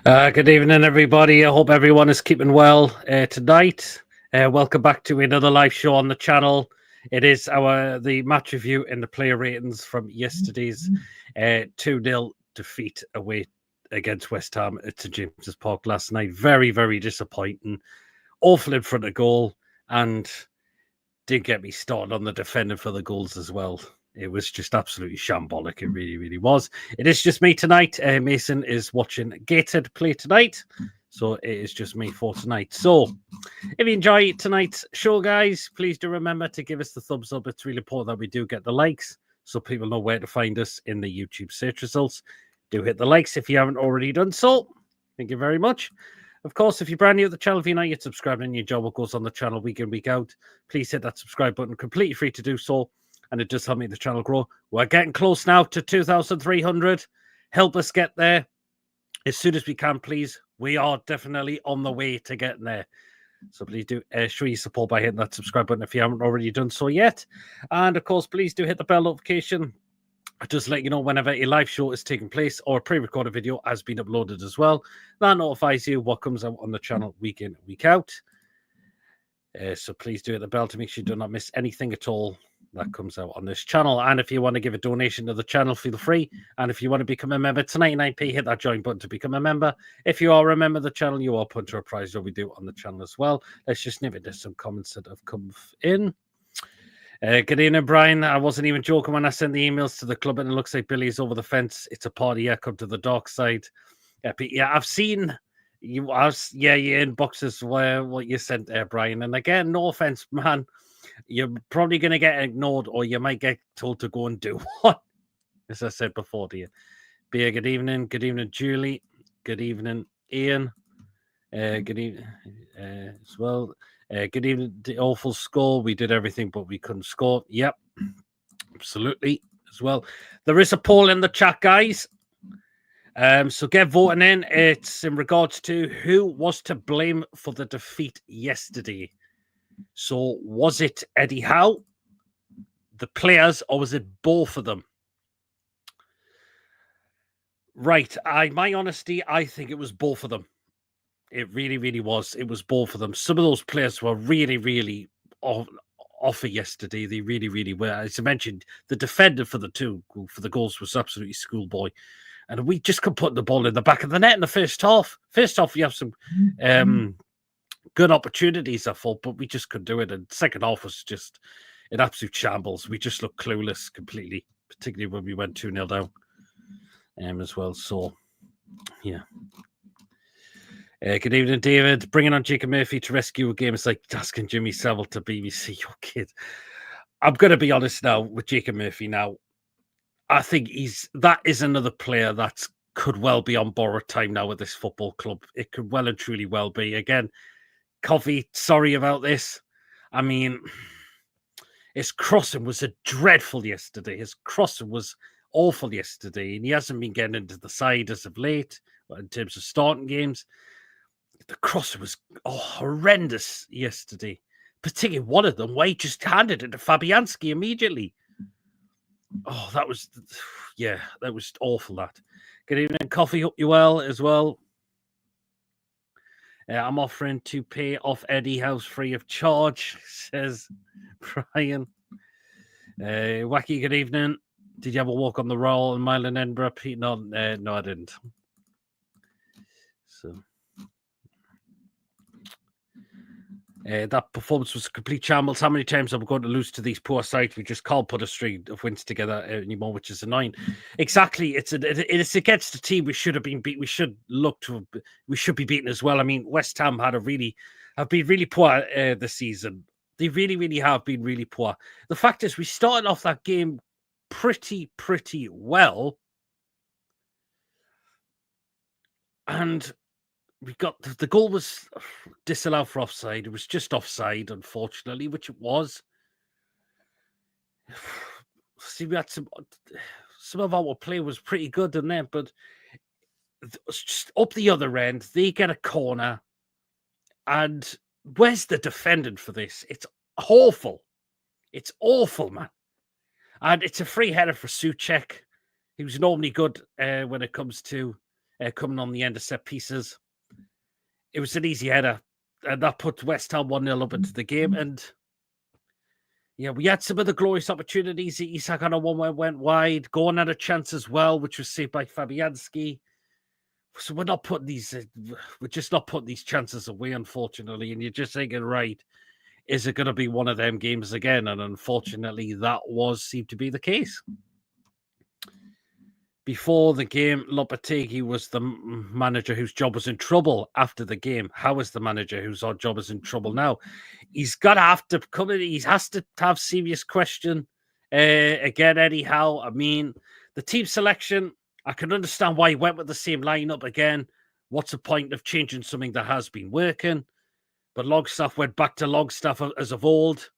Good evening, everybody. I hope everyone is keeping well tonight. Welcome back to another live show on the channel. It is the match review and the player ratings from yesterday's 2-0 defeat away against West Ham at St James's Park last night. Very, very disappointing. Awful in front of goal, and did get me started on the defending for the goals as well. It was just absolutely shambolic. It really, really was. It is just me tonight. Mason is watching Gated play tonight. So it is just me for tonight. So if you enjoy tonight's show, guys, please do remember to give us the thumbs up. It's really important that we do get the likes so people know where to find us in the YouTube search results. Do hit the likes if you haven't already done so. Thank you very much. Of course, if you're brand new at the channel, if you're not yet subscribed and you enjoy what goes on the channel week in, week out, please hit that subscribe button. Completely free to do so. And it does help make the channel grow. We're getting close now to 2,300. Help us get there as soon as we can, please. We are definitely on the way to getting there. So please do show your support by hitting that subscribe button if you haven't already done so yet. And of course, please do hit the bell notification. Just let you know whenever a live show is taking place or a pre-recorded video has been uploaded as well. That notifies you what comes out on the channel week in, week out. So please do hit the bell to make sure you do not miss anything at all that comes out on this channel. And if you want to give a donation to the channel, feel free. And if you want to become a member, it's 99p. Hit that join button to become a member. If you are a member of the channel, you are put to a prize that we do on the channel as well. Let's just nip into some comments that have come in. Good evening, Brian. I wasn't even joking when I sent the emails to the club and it looks like Billy's over the fence. It's a party. Yeah, come to the dark side. Yeah, I've seen your inboxes where what you sent there, Brian. And again, no offense, man. You're probably going to get ignored or you might get told to go and do what, as I said before to you. Bea, good evening. Good evening, Julie. Good evening, Ian. Good evening as well. Good evening, the awful score. We did everything, but we couldn't score. Yep, absolutely as well. There is a poll in the chat, guys. So get voting in. It's in regards to who was to blame for the defeat yesterday. So was it Eddie Howe, the players, or was it both of them? Right. My honesty, I think it was both of them. It really, really was. It was both of them. Some of those players were really, really off it yesterday. They really, really were. As I mentioned, the defender for the goals was absolutely schoolboy. And we just could put the ball in the back of the net in the first half. First half, we have some good opportunities, I thought, but we just couldn't do it. And second half was just an absolute shambles. We just looked clueless completely, particularly when we went 2-0 down as well. So, yeah. Good evening, David. Bringing on Jacob Murphy to rescue a game is like asking Jimmy Savile to BBC your kid. I'm going to be honest now with Jacob Murphy now. I think that is another player that could well be on borrowed time now with this football club. It could well and truly well be. Again, Coffee, sorry about this. I mean, his crossing was dreadful yesterday. His crossing was awful yesterday, and he hasn't been getting into the side as of late in terms of starting games. The crossing was horrendous yesterday, particularly one of them where he just handed it to Fabianski immediately. Oh, that was awful, that. Good evening, Coffee. Hope you well as well. I'm offering to pay off Eddie House free of charge, says Brian. Wacky, good evening. Did you have a walk on the Royal and Mile in Edinburgh? No, I didn't. So that performance was a complete shambles. How many times are we going to lose to these poor sides? We just can't put a string of wins together anymore, which is annoying. Exactly, it's against the team we should have been beat. We should be beaten as well. I mean, West Ham have been really poor this season. They really, really have been really poor. The fact is, we started off that game pretty well, and we got the goal was disallowed for offside. It was just offside, unfortunately, which it was. See, we had some of our play was pretty good in there, but just up the other end, they get a corner, and where's the defending for this? It's awful. It's awful, man. And it's a free header for Souček, who's normally good when it comes to coming on the end of set pieces. It was an easy header, and that put West Ham 1-0 up into the game. And yeah, we had some of the glorious opportunities. Isak on a one went wide. Gorn had a chance as well, which was saved by Fabianski. So we're just not putting these chances away, unfortunately. And you're just thinking, right, is it going to be one of them games again? And unfortunately, that seemed to be the case. Before the game, Lopetegui was the manager whose job was in trouble. After the game, how is the manager whose job is in trouble now? He's got to have to come in. He has to have serious question again, Eddie Howe. I mean, the team selection, I can understand why he went with the same lineup again. What's the point of changing something that has been working? But Longstaff went back to Longstaff as of old,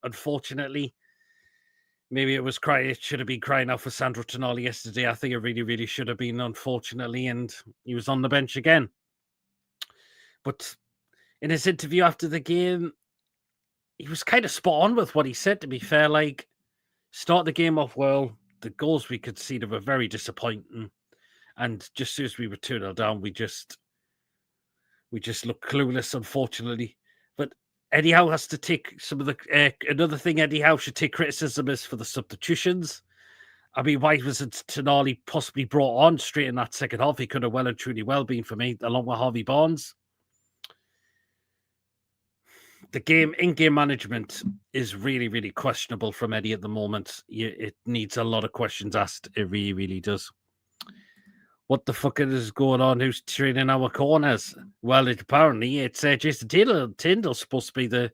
unfortunately. Maybe it should have been crying out for Sandro Tonali yesterday. I think it really, really should have been, unfortunately, and he was on the bench again. But in his interview after the game, he was kind of spot on with what he said, to be fair. Like, start the game off well. The goals we conceded were very disappointing. And just as soon as we were 2-0 down, we just looked clueless, unfortunately. But Eddie Howe has to take some of the... another thing Eddie Howe should take criticism is for the substitutions. I mean, why wasn't Tonali possibly brought on straight in that second half? He could have well and truly well been for me, along with Harvey Barnes. The in-game management is really, really questionable from Eddie at the moment. It needs a lot of questions asked. It really, really does. What the fuck is going on? Who's training our corners? Well, apparently it's Jason Tyndall's supposed to be the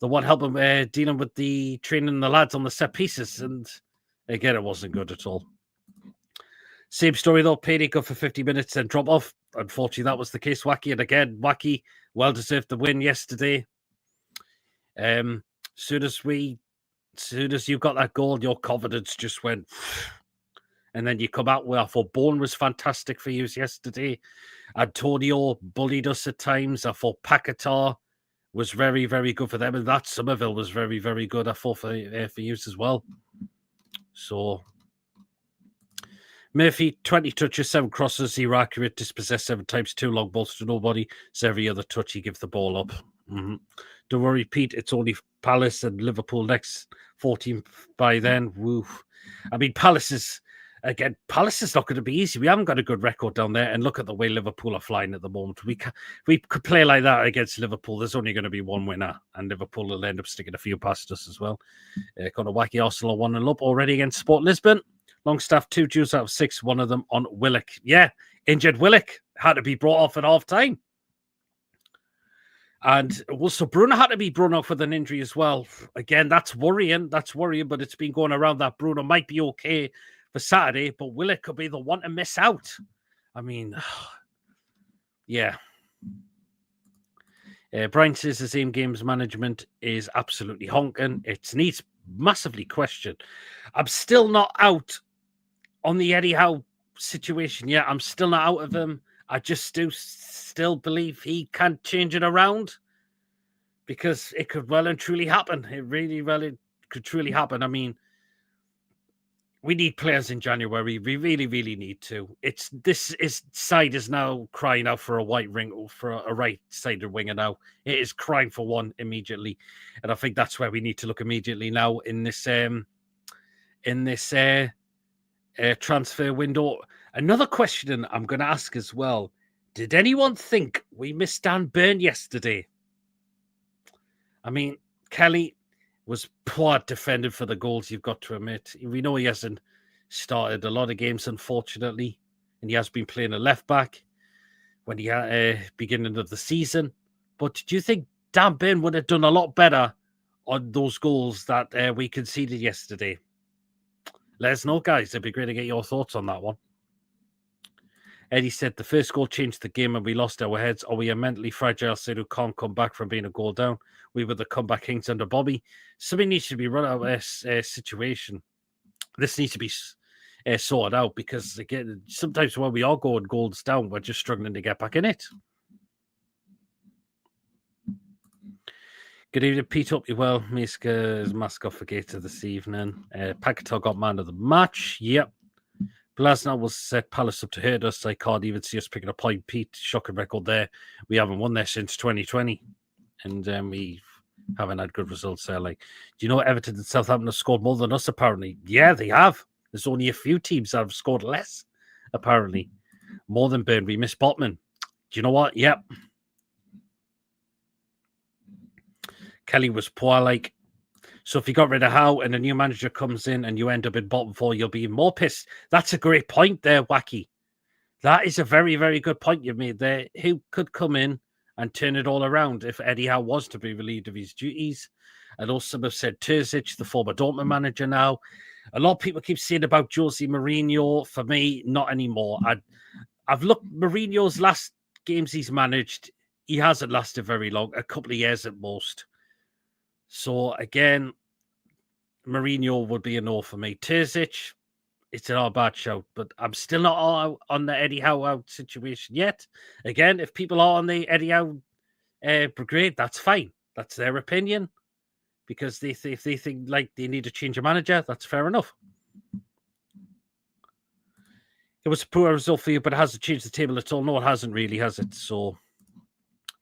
one helping dealing with the training the lads on the set pieces. And again, it wasn't good at all. Same story though. Payday good for 50 minutes and drop off. Unfortunately, that was the case. Wacky, and again, Wacky well deserved the win yesterday. Soon as you got that goal, your confidence just went. And then you come out with, I thought Bourne was fantastic for you yesterday. Antonio bullied us at times. I thought Paquetá was very, very good for them. And that Somerville was very, very good, I thought, for you as well. So, Murphy, 20 touches, 7 crosses, 0 accurate, dispossessed 7 times, 2 long balls to nobody. So every other touch, he gives the ball up. Mm-hmm. Don't worry, Pete, it's only Palace and Liverpool next 14 by then. Woo. I mean, Palace is not going to be easy. We haven't got a good record down there. And look at the way Liverpool are flying at the moment. We could play like that against Liverpool. There's only going to be one winner. And Liverpool will end up sticking a few past us as well. Got a wacky Arsenal 1-0 up already against Sport Lisbon. Longstaff, 2 duels out of 6. One of them on Willock. Yeah, injured Willock. Had to be brought off at half-time. And also Bruno had to be brought off with an injury as well. Again, that's worrying. But it's been going around that Bruno might be okay for Saturday, but Willock could be the one to miss out. I mean, yeah. Brian says the same games management is absolutely honking. It needs massively questioned. I'm still not out on the Eddie Howe situation yet. I'm still not out of him. I just do still believe he can change it around because it could well and truly happen. It could truly happen. I mean, we need players in January. We really, really need to. This side is now crying out for a white ring, for a right-sided winger now. It is crying for one immediately, and I think that's where we need to look immediately now in this transfer window. Another question I'm going to ask as well: did anyone think we missed Dan Burn yesterday? I mean, Kelly was poor defending for the goals, you've got to admit. We know he hasn't started a lot of games, unfortunately, and he has been playing a left-back when he beginning of the season. But do you think Dan Burn would have done a lot better on those goals that we conceded yesterday? Let us know, guys. It'd be great to get your thoughts on that one. Eddie said the first goal changed the game and we lost our heads. Are we a mentally fragile side who can't come back from being a goal down? We were the comeback kings under Bobby. Something needs to be run out of this situation. This needs to be sorted out because, again, sometimes when we are going goals down, we're just struggling to get back in it. Good evening, Pete. Hope you're well. Miska's mask off for Gator this evening. Paquetá got man of the match. Yep. Glasgow will set Palace up to hurt us. I can't even see us picking a point. Pete, shocking record there. We haven't won there since 2020. And we haven't had good results there. Like, do you know Everton and Southampton have scored more than us, apparently? Yeah, they have. There's only a few teams that have scored less, apparently. More than Burnley. Miss Botman. Do you know what? Yep. Kelly was poor, like. So if you got rid of Howe and a new manager comes in and you end up in bottom four, you'll be more pissed. That's a great point there, Wacky. That is a very, very good point you've made there. Who could come in and turn it all around if Eddie Howe was to be relieved of his duties? And also have said Terzic, the former Dortmund manager now. A lot of people keep saying about Jose Mourinho. For me, not anymore. I've looked Mourinho's last games he's managed. He hasn't lasted very long, a couple of years at most. So, again, Mourinho would be a no for me. Terzic, it's not a bad shout, but I'm still not on the Eddie Howe out situation yet. Again, if people are on the Eddie Howe brigade, that's fine. That's their opinion. Because if they think like they need to change a manager, that's fair enough. It was a poor result for you, but it hasn't changed the table at all. No, it hasn't really, has it? So,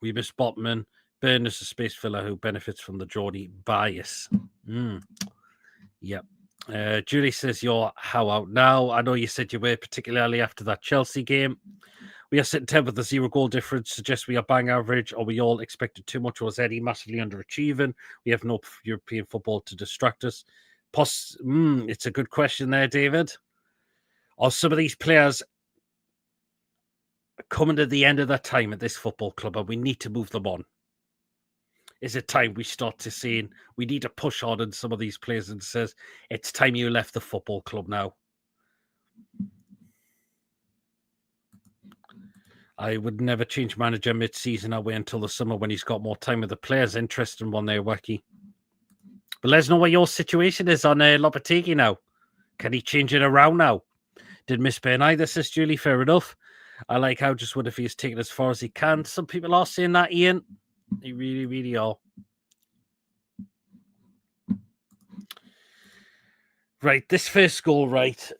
we miss Botman. Burn is a space filler who benefits from the Geordie bias. Yep. Julie says you're how out now. I know you said you were, particularly after that Chelsea game. We are sitting 10th with a 0-goal difference. Suggests we are bang average, or we all expected too much. Or was Eddie massively underachieving? We have no European football to distract us. It's a good question there, David. Are some of these players coming to the end of their time at this football club and we need to move them on? Is it time we start to see we need to push on in some of these players and says, it's time you left the football club now? I would never change manager mid-season. I'll wait until the summer when he's got more time with the players. Interesting one there, Wacky. But let us know what your situation is on Lopetegui now. Can he change it around now? Did miss Ben either, says Julie. Fair enough. I like how just what if he's taken as far as he can. Some people are saying that, Ian. They really, really are. Right, this first goal, right?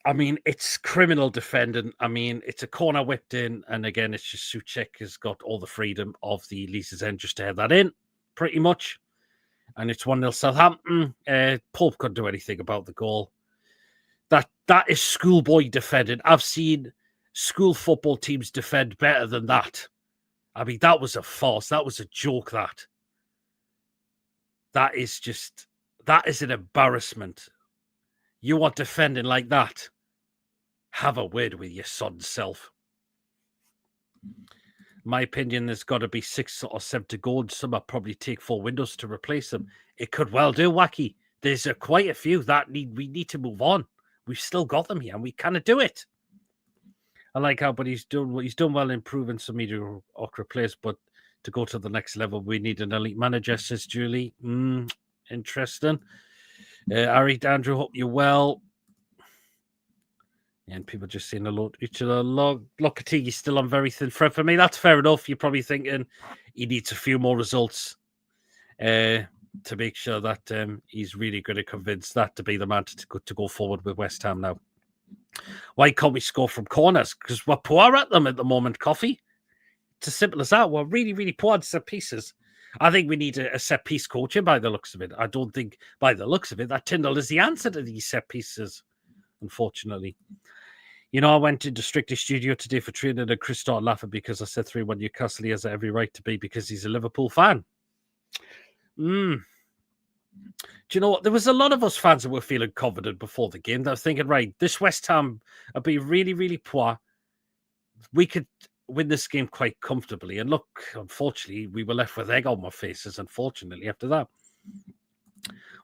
I mean, it's criminal defending. I mean, it's a corner whipped in. And again, it's just Souček has got all the freedom of the Lisa's end just to head that in, pretty much. And it's 1-0 Southampton. Pope couldn't do anything about the goal. That is schoolboy defending. I've seen school football teams defend better than that. I mean, that was a farce. That was a joke, that is an embarrassment. You are defending like that. Have a word with your sodden self. My opinion, there's got to be 6 or 7 to go, and some will probably take 4 windows to replace them. It could well do, Wacky. There's quite a few that we need to move on. We've still got them here, and we kind of do it. I like how, but he's done well improving some mediocre players, but to go to the next level, we need an elite manager, says Julie. Interesting. Ari, Andrew, hope you're well. And people just saying hello to each other. Lopetegui's still on very thin thread for me. That's fair enough. You're probably thinking he needs a few more results to make sure that he's really going to convince that to be the man to go forward with West Ham now. Why can't we score from corners? Because we're poor at them at the moment, Coffee. It's as simple as that. We're really, really poor at set pieces. I think we need a set piece coaching by the looks of it. I don't think by the looks of it that Tyndall is the answer to these set pieces, unfortunately. You know, I went into Strictly Studio today for training and Chris started laughing because I said 3-1 Newcastle. He has every right to be because he's a Liverpool fan. Do you know what? There was a lot of us fans that were feeling confident before the game. That were thinking, right, this West Ham will be really, really poor. We could win this game quite comfortably. And look, unfortunately, we were left with egg on our faces, unfortunately, after that.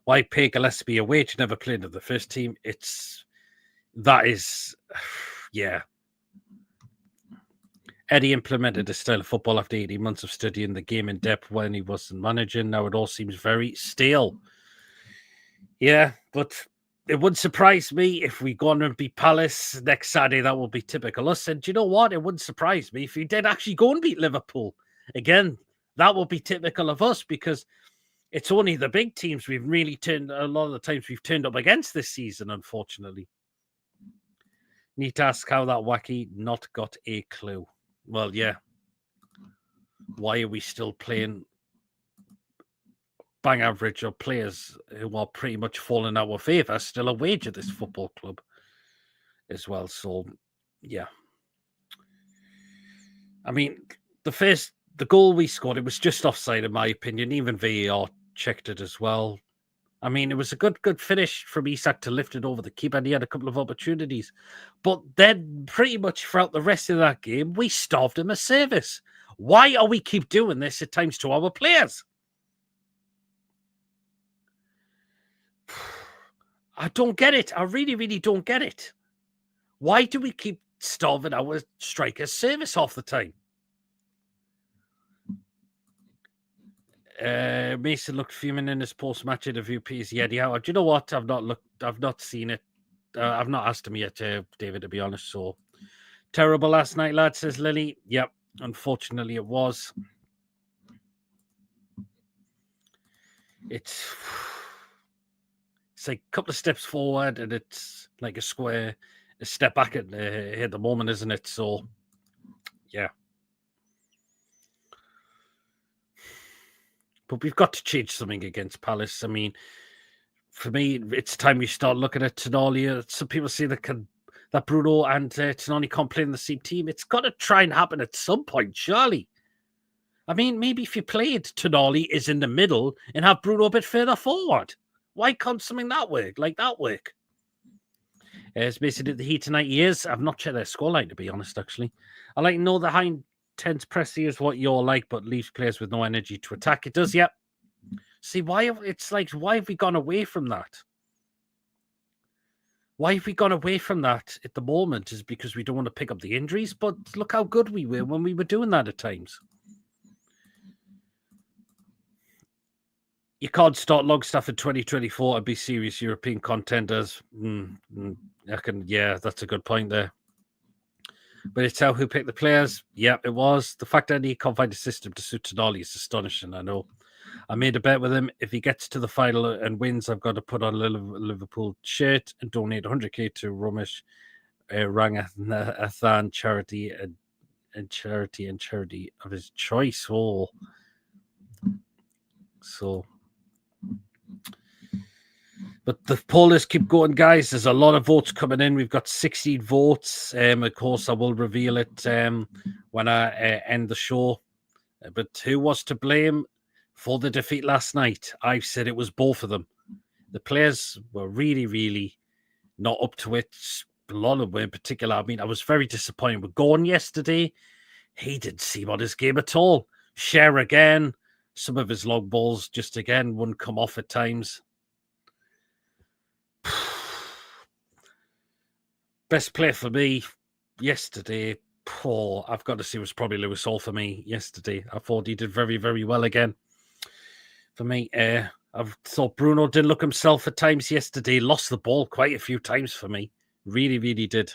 Why pay Gillespie away to never play into the first team? Yeah. Eddie implemented a style of football after 18 months of studying the game in depth when he wasn't managing. Now it all seems very stale. Yeah, but it wouldn't surprise me if we go on and beat Palace next Saturday. That will be typical us. And do you know what? It wouldn't surprise me if we did actually go and beat Liverpool. Again, that will be typical of us because it's only the big teams we've really turned, a lot of the times we've turned up against this season, unfortunately. Need to ask how that wacky not got a clue. Well, yeah. Why are we still playing bang average of players who are pretty much falling in our favour still a wage at this football club as well? So, yeah. I mean, the goal we scored, it was just offside in my opinion. Even VAR checked it as well. I mean, it was a good finish from Isak to lift it over the keeper, and he had a couple of opportunities. But then, pretty much throughout the rest of that game, we starved him a service. Why are we keep doing this at times to our players? I don't get it. I really, really don't get it. Why do we keep starving our strikers' service half the time? Mason looked fuming in his post-match interview piece. Yeah, do you know what? I've not seen it. I've not asked him yet, David, to be honest. So terrible last night, lad, says Lily. Yep, unfortunately it was. It's like a couple of steps forward and it's like a square, a step back at the moment, isn't it? So, yeah. But we've got to change something against Palace. I mean, for me, it's time we start looking at Tonali. Some people say that Bruno and Tonali can't play in the same team. It's got to try and happen at some point, surely. I mean, maybe if you played Tonali is in the middle and have Bruno a bit further forward. Why can't something like that work? It's basically the Heat tonight. He is. I've not checked their scoreline, to be honest, actually. I like to know the high intense press is what you're like, but leaves players with no energy to attack. It does, yep. See, why have we gone away from that? Why have we gone away from that at the moment is because we don't want to pick up the injuries, but look how good we were when we were doing that at times. You can't start Longstaff in 2024 and be serious European contenders. Yeah, that's a good point there. But it's how who picked the players. Yeah, it was. The fact that he can't find a system to suit Tonali is astonishing, I know. I made a bet with him. If he gets to the final and wins, I've got to put on a Liverpool shirt and donate 100k to Ramesh Rangathan charity and charity of his choice. Oh, so. But the pollers keep going, guys. There's a lot of votes coming in. We've got 16 votes. Of course, I will reveal it when I end the show. But who was to blame for the defeat last night? I've said it was both of them. The players were really, really not up to it. A lot of them in particular. I mean, I was very disappointed with Gordon yesterday. He didn't seem on his game at all. Cher again. Some of his long balls just again wouldn't come off at times. Best player for me yesterday, I've got to say, was probably Lewis Hall for me yesterday. I thought he did very, very well again. For me, I thought Bruno did look himself at times yesterday. Lost the ball quite a few times for me. Really, really did.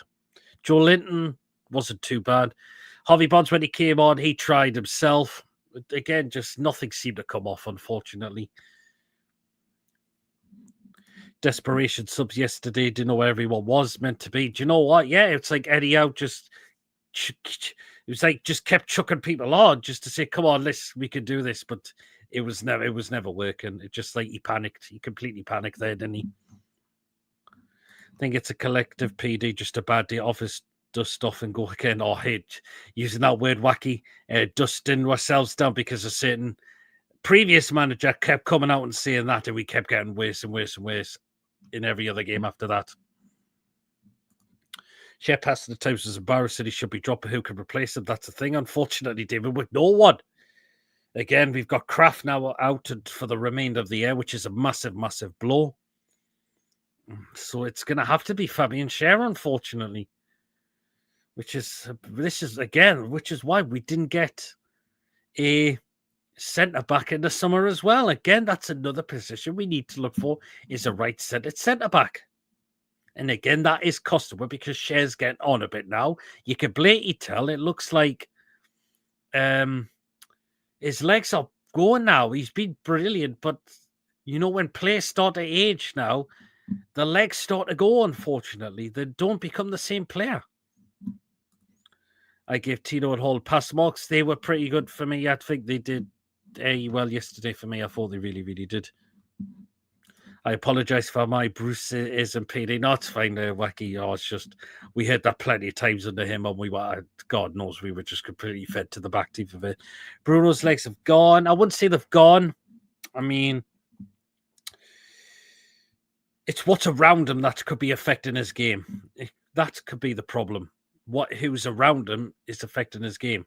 Joe Linton wasn't too bad. Harvey Barnes, when he came on, he tried himself. Again, just nothing seemed to come off, unfortunately. Desperation subs yesterday. Didn't know where everyone was meant to be. Do you know what? Yeah, it's like Eddie out just kept chucking people on just to say, come on, we can do this. But it was never working. It just like he panicked. He completely panicked there, didn't he? I think it's a collective PD, just a bad day off his dust off and go again. Or using that word wacky, dusting ourselves down because a certain previous manager kept coming out and saying that, and we kept getting worse and worse and worse in every other game after that. Shea passed the times was embarrassing. He should be dropping who can replace him. That's the thing, unfortunately, David, with no one. Again, we've got Kraft now out for the remainder of the year, which is a massive, massive blow. So it's going to have to be Fabian Schär, unfortunately. Which is why we didn't get a centre-back in the summer as well. Again, that's another position we need to look for, is a right-centered centre-back. And again, that is costable because Schär's getting on a bit now. You can blatantly tell it looks like his legs are going now. He's been brilliant, but you know, when players start to age now, the legs start to go, unfortunately. They don't become the same player. I gave Tino and Hall pass marks. They were pretty good for me. I think they did well yesterday for me. I thought they really, really did. I apologise for my Bruceism PD. No, it's fine, Wacky. Oh, it's just, we heard that plenty of times under him, and we were, God knows, we were just completely fed to the back teeth of it. Bruno's legs have gone. I wouldn't say they've gone. I mean, it's what's around him that could be affecting his game. That could be the problem. Who's around him is affecting his game.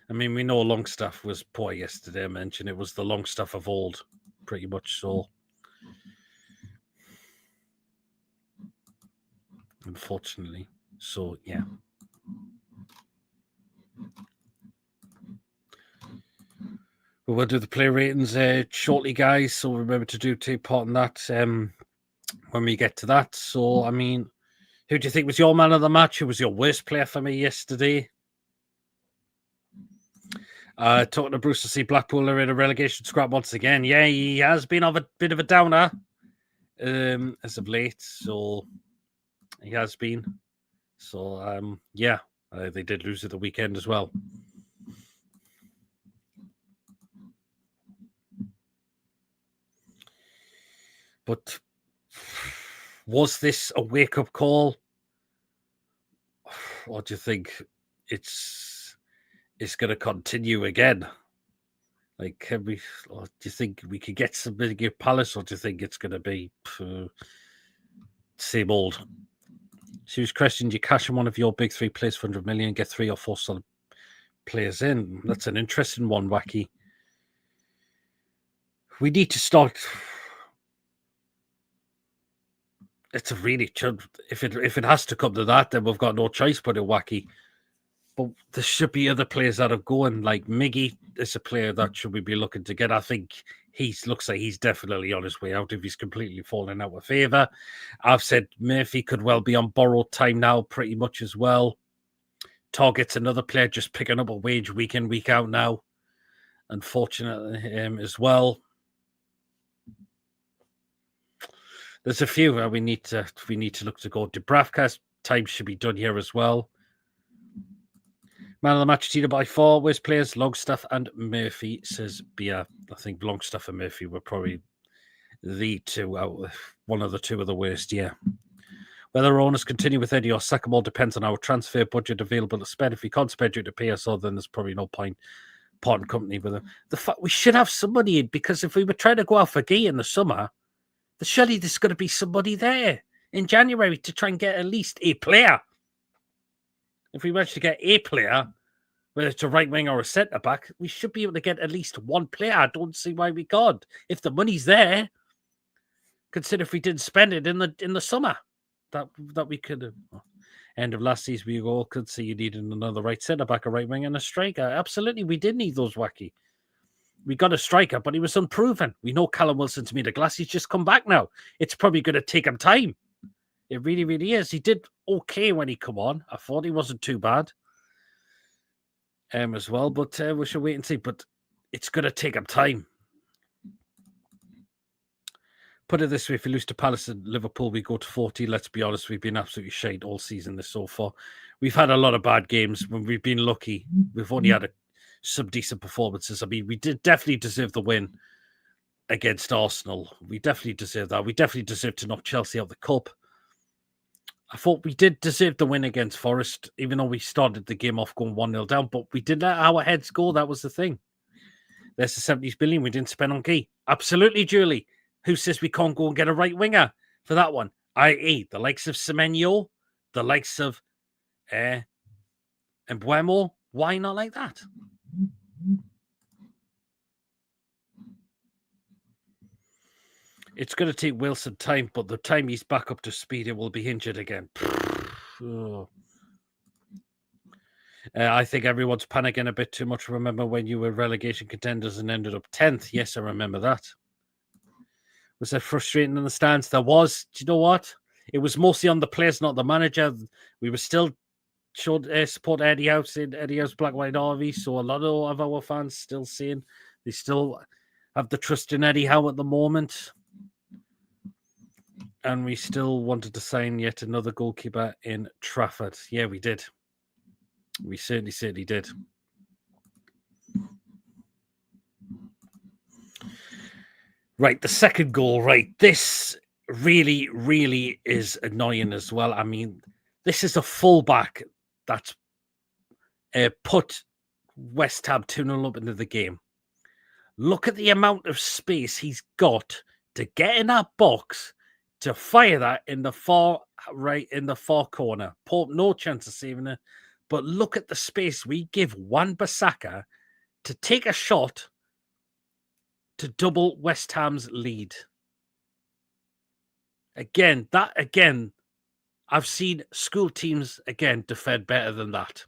I mean, we know Longstaff was poor yesterday. I mentioned it was the Longstaff of old, pretty much so. Unfortunately. So, yeah. We'll do the player ratings shortly, guys. So remember to take part in that when we get to that. So, I mean, who do you think was your man of the match? Who was your worst player for me yesterday? Talking to Bruce to see Blackpool are in a relegation scrap once again. Yeah, he has been of a bit of a downer as of late. So he has been. So yeah, they did lose at the weekend as well. But was this a wake-up call? Or do you think it's going to continue again? Like, or do you think we could get something against Palace, or do you think it's going to be same old? Serious question: you cash in one of your big three players for 100 million, get 3 or 4 solid players in? That's an interesting one, Wacky. We need to start. It's a really if it has to come to that, then we've got no choice but a Wacky. But there should be other players that are going. Like Miggy is a player that should we be looking to get. I think looks like he's definitely on his way out if he's completely fallen out of favour. I've said Murphy could well be on borrowed time now, pretty much as well. Target's another player just picking up a wage week in, week out now. Unfortunately, as well. There's a few we need to look to go. Dubravka's time should be done here as well. Man of the match, Tita by 4. Worst players, Longstaff and Murphy, says Bia. I think Longstaff and Murphy were probably the two out, one of the two of the worst, yeah. Whether owners continue with Eddie or sack them all depends on our transfer budget available to spend. If we can't spend due to PSL, then there's probably no point parting company with them. The fact we should have somebody in, because if we were trying to go out for Guy in the summer, surely there's going to be somebody there in January to try and get at least a player. If we manage to get a player, whether it's a right wing or a centre back, we should be able to get at least one player. I don't see why we can't. If the money's there, consider if we didn't spend it in the summer, that we could have. End of last season, we all could see you needed another right centre back, a right wing, and a striker. Absolutely, we did need those, Wacky. We got a striker, but he was unproven. We know Callum Wilson's made a glass. He's just come back now. It's probably going to take him time. It really, really is. He did okay when he come on. I thought he wasn't too bad as well, but we should wait and see. But it's going to take him time. Put it this way, if we lose to Palace and Liverpool, we go to 40. Let's be honest, we've been absolutely shite all season this so far. We've had a lot of bad games. When we've been lucky, we've only had some decent performances. I mean, we did definitely deserve the win against Arsenal. We definitely deserve that. We definitely deserve to knock Chelsea out of the cup. I thought we did deserve the win against Forest, even though we started the game off going 1-0 down, but we did let our heads go. That was the thing. There's the 70 billion we didn't spend on Key. Absolutely, Julie. Who says we can't go and get a right winger for that one? I.e., the likes of Semenyo, the likes of Mbuemo. Why not like that? It's going to take Wilson time, but the time he's back up to speed, it will be injured again. I think everyone's panicking a bit too much. Remember when you were relegation contenders and ended up 10th? Yes, I remember that. Was that frustrating in the stands? There was. Do you know what? It was mostly on the players, not the manager. We were still showed support Eddie House in Eddie House Black White RV, so a lot of our fans still saying they still have the trust in Eddie Howe at the moment. And we still wanted to sign yet another goalkeeper in Trafford. Yeah, we did. We certainly did. Right, the second goal, right. This really is annoying as well. I mean, this is a fullback that's put West Ham 2-0 up into the game. Look at the amount of space he's got to get in that box to fire that in the far corner. Pope, no chance of saving it. But look at the space we give Wan-Bissaka to take a shot to double West Ham's lead. Again, I've seen school teams again defend better than that.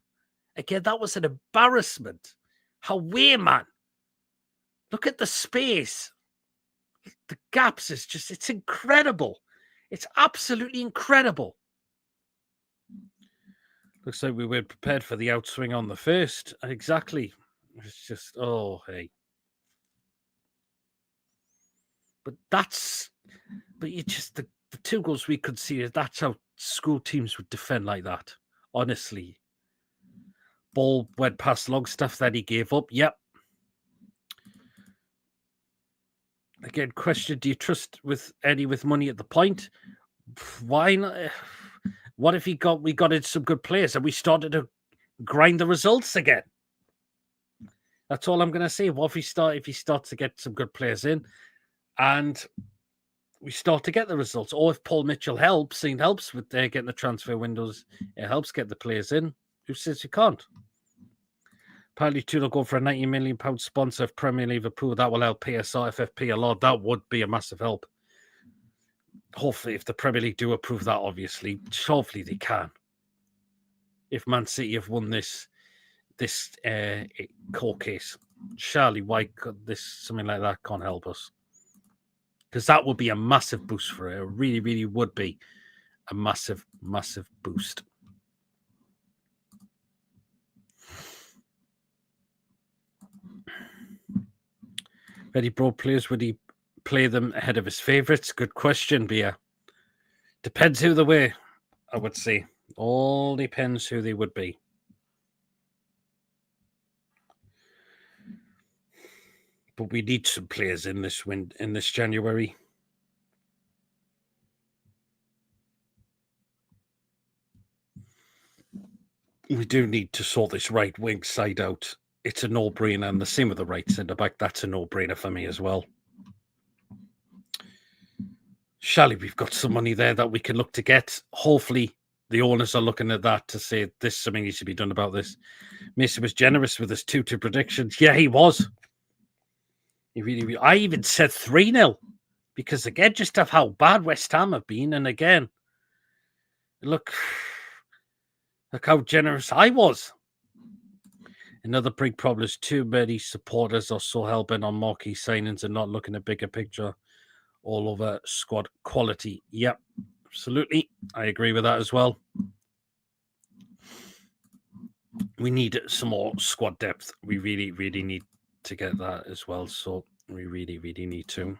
Again, that was an embarrassment. How weird, man. Look at the space. The gaps is just, it's incredible. It's absolutely incredible. Looks like we were prepared for the outswing on the first. Exactly. It's just, oh, hey. But you just, the 2 goals we conceded, that's how school teams would defend like that. Honestly. Ball went past Longstaff, then he gave up. Yep. Again, question, do you trust with Eddie with money at the point? Why not? What if we got in some good players and we started to grind the results again? That's all I'm going to say. What if he starts to get some good players in and we start to get the results? Or if Paul Mitchell helps with getting the transfer windows, it helps get the players in. Who says you can't? Apparently, Tudor go for a £90 million sponsor of Premier Liverpool. That will help PSR FFP a lot. That would be a massive help. Hopefully, if the Premier League do approve that, obviously, hopefully they can. If Man City have won this court case, surely why could something like that can't help us? Because that would be a massive boost for it. It really would be a massive boost. Eddie Broad players, would he play them ahead of his favourites? Good question, Bia. Depends who they were, I would say. All depends who they would be. But we need some players in this January. We do need to sort this right wing side out. It's a no-brainer, and the same with the right centre back. That's a no-brainer for me as well. Surely we've got some money there that we can look to get. Hopefully the owners are looking at that to say something needs to be done about this. Mason was generous with his 2-2 predictions. Yeah, he was. He really. I even said 3-0 because again, just of how bad West Ham have been, and again, look how generous I was. Another big problem is too many supporters are so hell-bent on marquee signings and not looking at bigger picture all over squad quality. Yep, absolutely. I agree with that as well. We need some more squad depth. We really need to get that as well. So we really need to.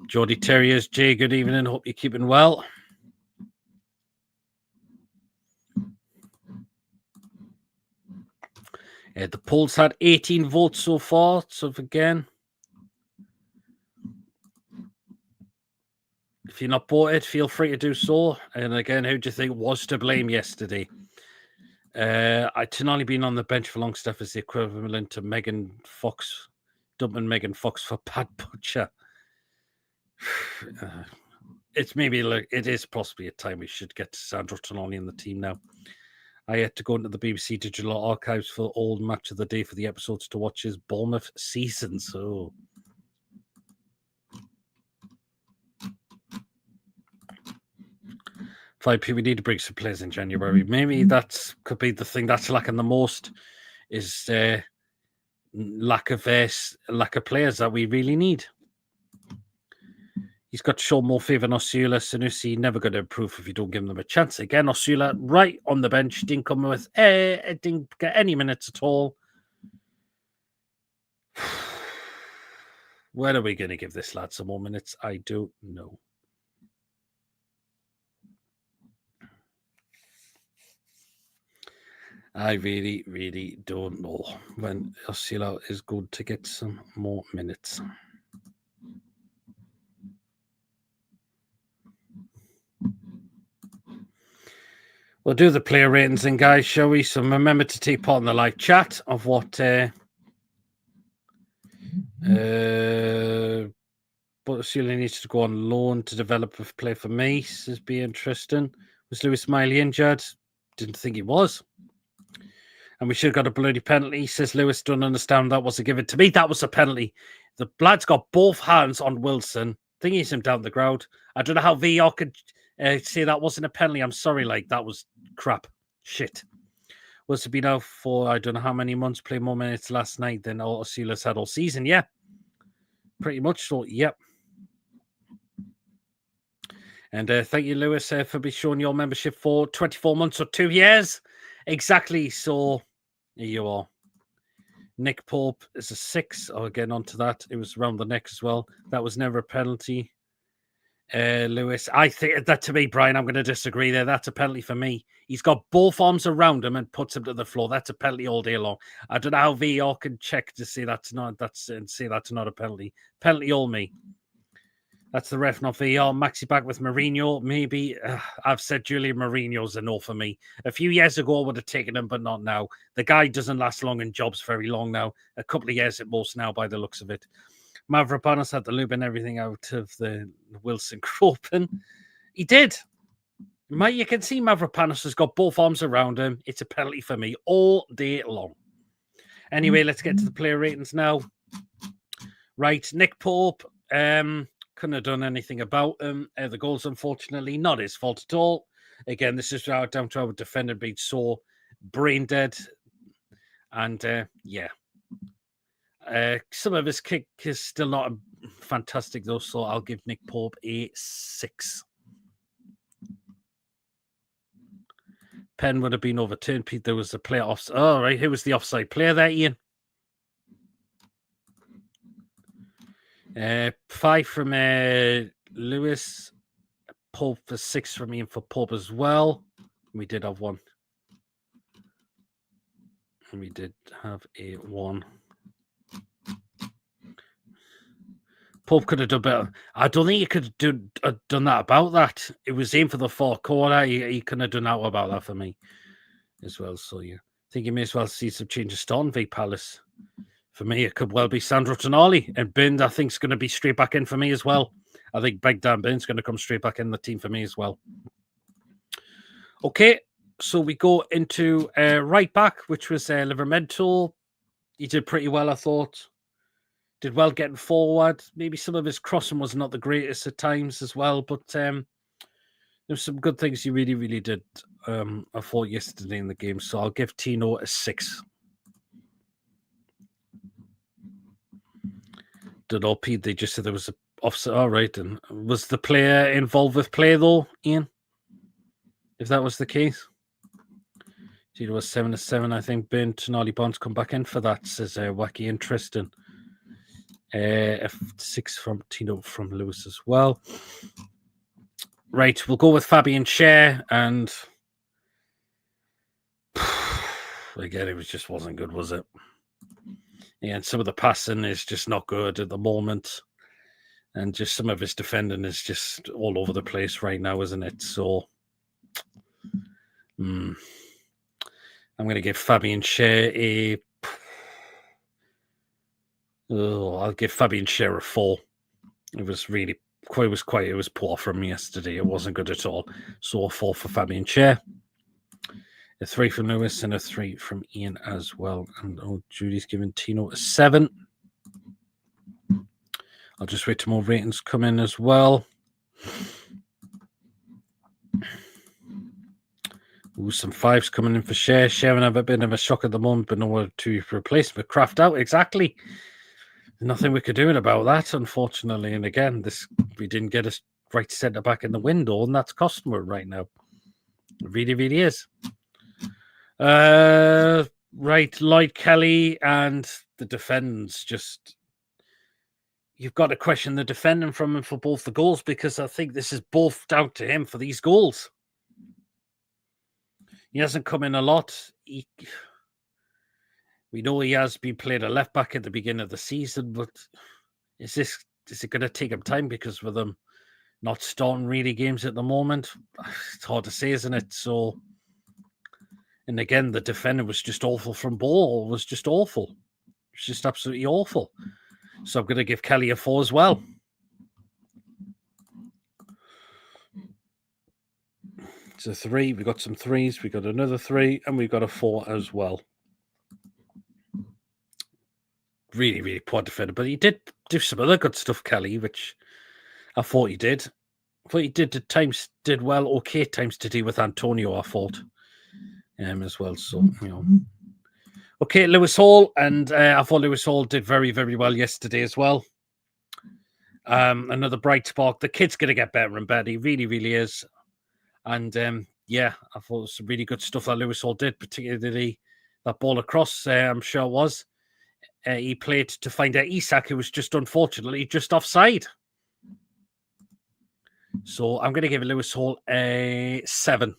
Geordie Terriers, Jay, good evening. Hope you're keeping well. The polls had 18 votes so far. So again, if you're not voted, feel free to do so. And again, who do you think was to blame yesterday? I Tonali being on the bench for Longstaff is the equivalent to Megan Fox, dumping Megan Fox for Pat Butcher. It's maybe like it is possibly a time we should get Sandro Tonali in the team now. I had to go into the BBC digital archives for old match of the day for the episodes to watch his Bournemouth season. So 5p, we need to bring some players in January. Maybe that could be the thing that's lacking the most is lack of players that we really need. He's got to show more favour than Osula. Sanusi never going to improve if you don't give them a chance. Again, Osula right on the bench. Didn't come with didn't get any minutes at all. When are we going to give this lad some more minutes? I don't know. I really, really don't know when Osila is good to get some more minutes. We'll do the player ratings then, guys, shall we? So remember to take part in the live chat of what Osila needs to go on loan to develop a play for me. Says be interesting. Was Lewis Smiley injured? Didn't think he was. And we should have got a bloody penalty. Says Lewis, don't understand that was a given to me. That was a penalty. The lad's got both hands on Wilson. Thingies him down the ground. I don't know how VR could say that wasn't a penalty. I'm sorry, like that was crap. Shit. Was to be now for I don't know how many months, play more minutes last night than Osila's had all season. Yeah. Pretty much so, yep. And thank you, Lewis, for showing your membership for 24 months or 2 years. Exactly. So here you are. Nick Pope is a 6. I'll get onto that. It was around the neck as well. That was never a penalty. Lewis, I think that to me, Brian, I'm going to disagree there. That's a penalty for me. He's got both arms around him and puts him to the floor. That's a penalty all day long. I don't know how VR can check to see that's not a penalty. Penalty all me. That's the ref, not VR. Maxi back with Mourinho. Maybe I've said Julian Mourinho's a no for me. A few years ago, I would have taken him, but not now. The guy doesn't last long in jobs very long now. A couple of years at most now, by the looks of it. Mavropanos had the lube and everything out of the Wilson Kropen. He did. You can see Mavropanos has got both arms around him. It's a penalty for me all day long. Anyway, let's get to the player ratings now. Right, Nick Pope. Couldn't have done anything about him. The goals, unfortunately, not his fault at all. Again, this is down to our defender being so brain dead. And yeah. Some of his kick is still not fantastic, though, so I'll give Nick Pope a 6. Pen would have been overturned, Pete. There was a player offside. Oh, right. Who was the offside player there, Ian? 5 from Lewis. Pope for 6 from Ian for Pope as well. We did have 1. And we did have a 1. Pope could have done better. I don't think he could have done that about that. It was aimed for the 4th quarter. He couldn't have done that about that for me as well. So, yeah. I think you may as well see some changes to on V Palace. For me, it could well be Sandro Tonali. And Burns, I think, is going to be straight back in for me as well. I think Big Dan Burns is going to come straight back in the team for me as well. Okay, so we go into right back, which was Livermedal. He did pretty well, I thought. Did well getting forward. Maybe some of his crossing was not the greatest at times as well, but there's some good things he really, really did. I thought yesterday in the game, so I'll give Tino a 6. Did all Pete? They just said there was a offset. All right, and was the player involved with play though, Ian? If that was the case, Tino was 7-7. I think Ben Tonali Bonds come back in for that. Says Wacky interesting. 6 from Tino from Lewis as well. Right, we'll go with Fabian Schär, and again, it just wasn't good, was it? Yeah, and some of the passing is just not good at the moment, and just some of his defending is just all over the place right now, isn't it? So, I'm going to give Fabian Schär I'll give Fabian Schär a 4. It was really it was poor from yesterday. It wasn't good at all. So a 4 for Fabian Schär. A 3 from Lewis and a 3 from Ian as well. And Judy's giving Tino a 7. I'll just wait till more ratings come in as well. Some 5s coming in for Schär. Schär have a bit of a shock at the moment, but nowhere to replace with Kraft out. Exactly. Nothing we could do about that, unfortunately. And again, we didn't get a right centre back in the window, and that's costing us right now. It really, really is. Right, Lloyd Kelly and the defenders just. You've got to question the defending from him for both the goals, because I think this is both down to him for these goals. He hasn't come in a lot. We know he has been playing a left back at the beginning of the season, but is it going to take him time because with him not starting really games at the moment? It's hard to say, isn't it? So, and again, the defender was just awful from ball. It was just awful. It was just absolutely awful. So I'm going to give Kelly a 4 as well. It's a 3. We got some 3s. We got another 3, and we got a 4 as well. Really, really poor defender, but he did do some other good stuff, Kelly, which I thought he did. I thought he did at times did well, okay at times to deal with Antonio, I thought, as well. So, you know. Okay, Lewis Hall, and I thought Lewis Hall did very, very well yesterday as well. Another bright spark. The kid's going to get better and better. He really, really is. And yeah, I thought it was some really good stuff that Lewis Hall did, particularly that ball across, I'm sure it was. He played to find out Isak, who was just unfortunately just offside. So I'm going to give Lewis Hall a 7.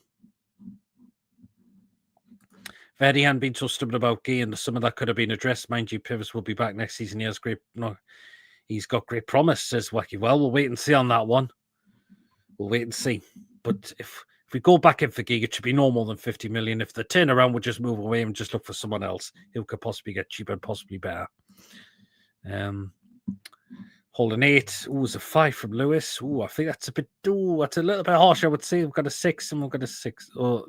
Verdi hadn't been so stubborn about Gay, and some of that could have been addressed. Mind you, Pivas will be back next season. He's got great promise, says Wacky. Well, we'll wait and see on that one. We'll wait and see. But if we go back in for Gig, it should be no more than 50 million. If the turnaround would just move away and just look for someone else who could possibly get cheaper and possibly better. Holding 8. Ooh, it's a 5 from Lewis. Ooh, I think that's a bit. Ooh, that's a little bit harsh, I would say. We've got a 6 and we've got a 6. Oh,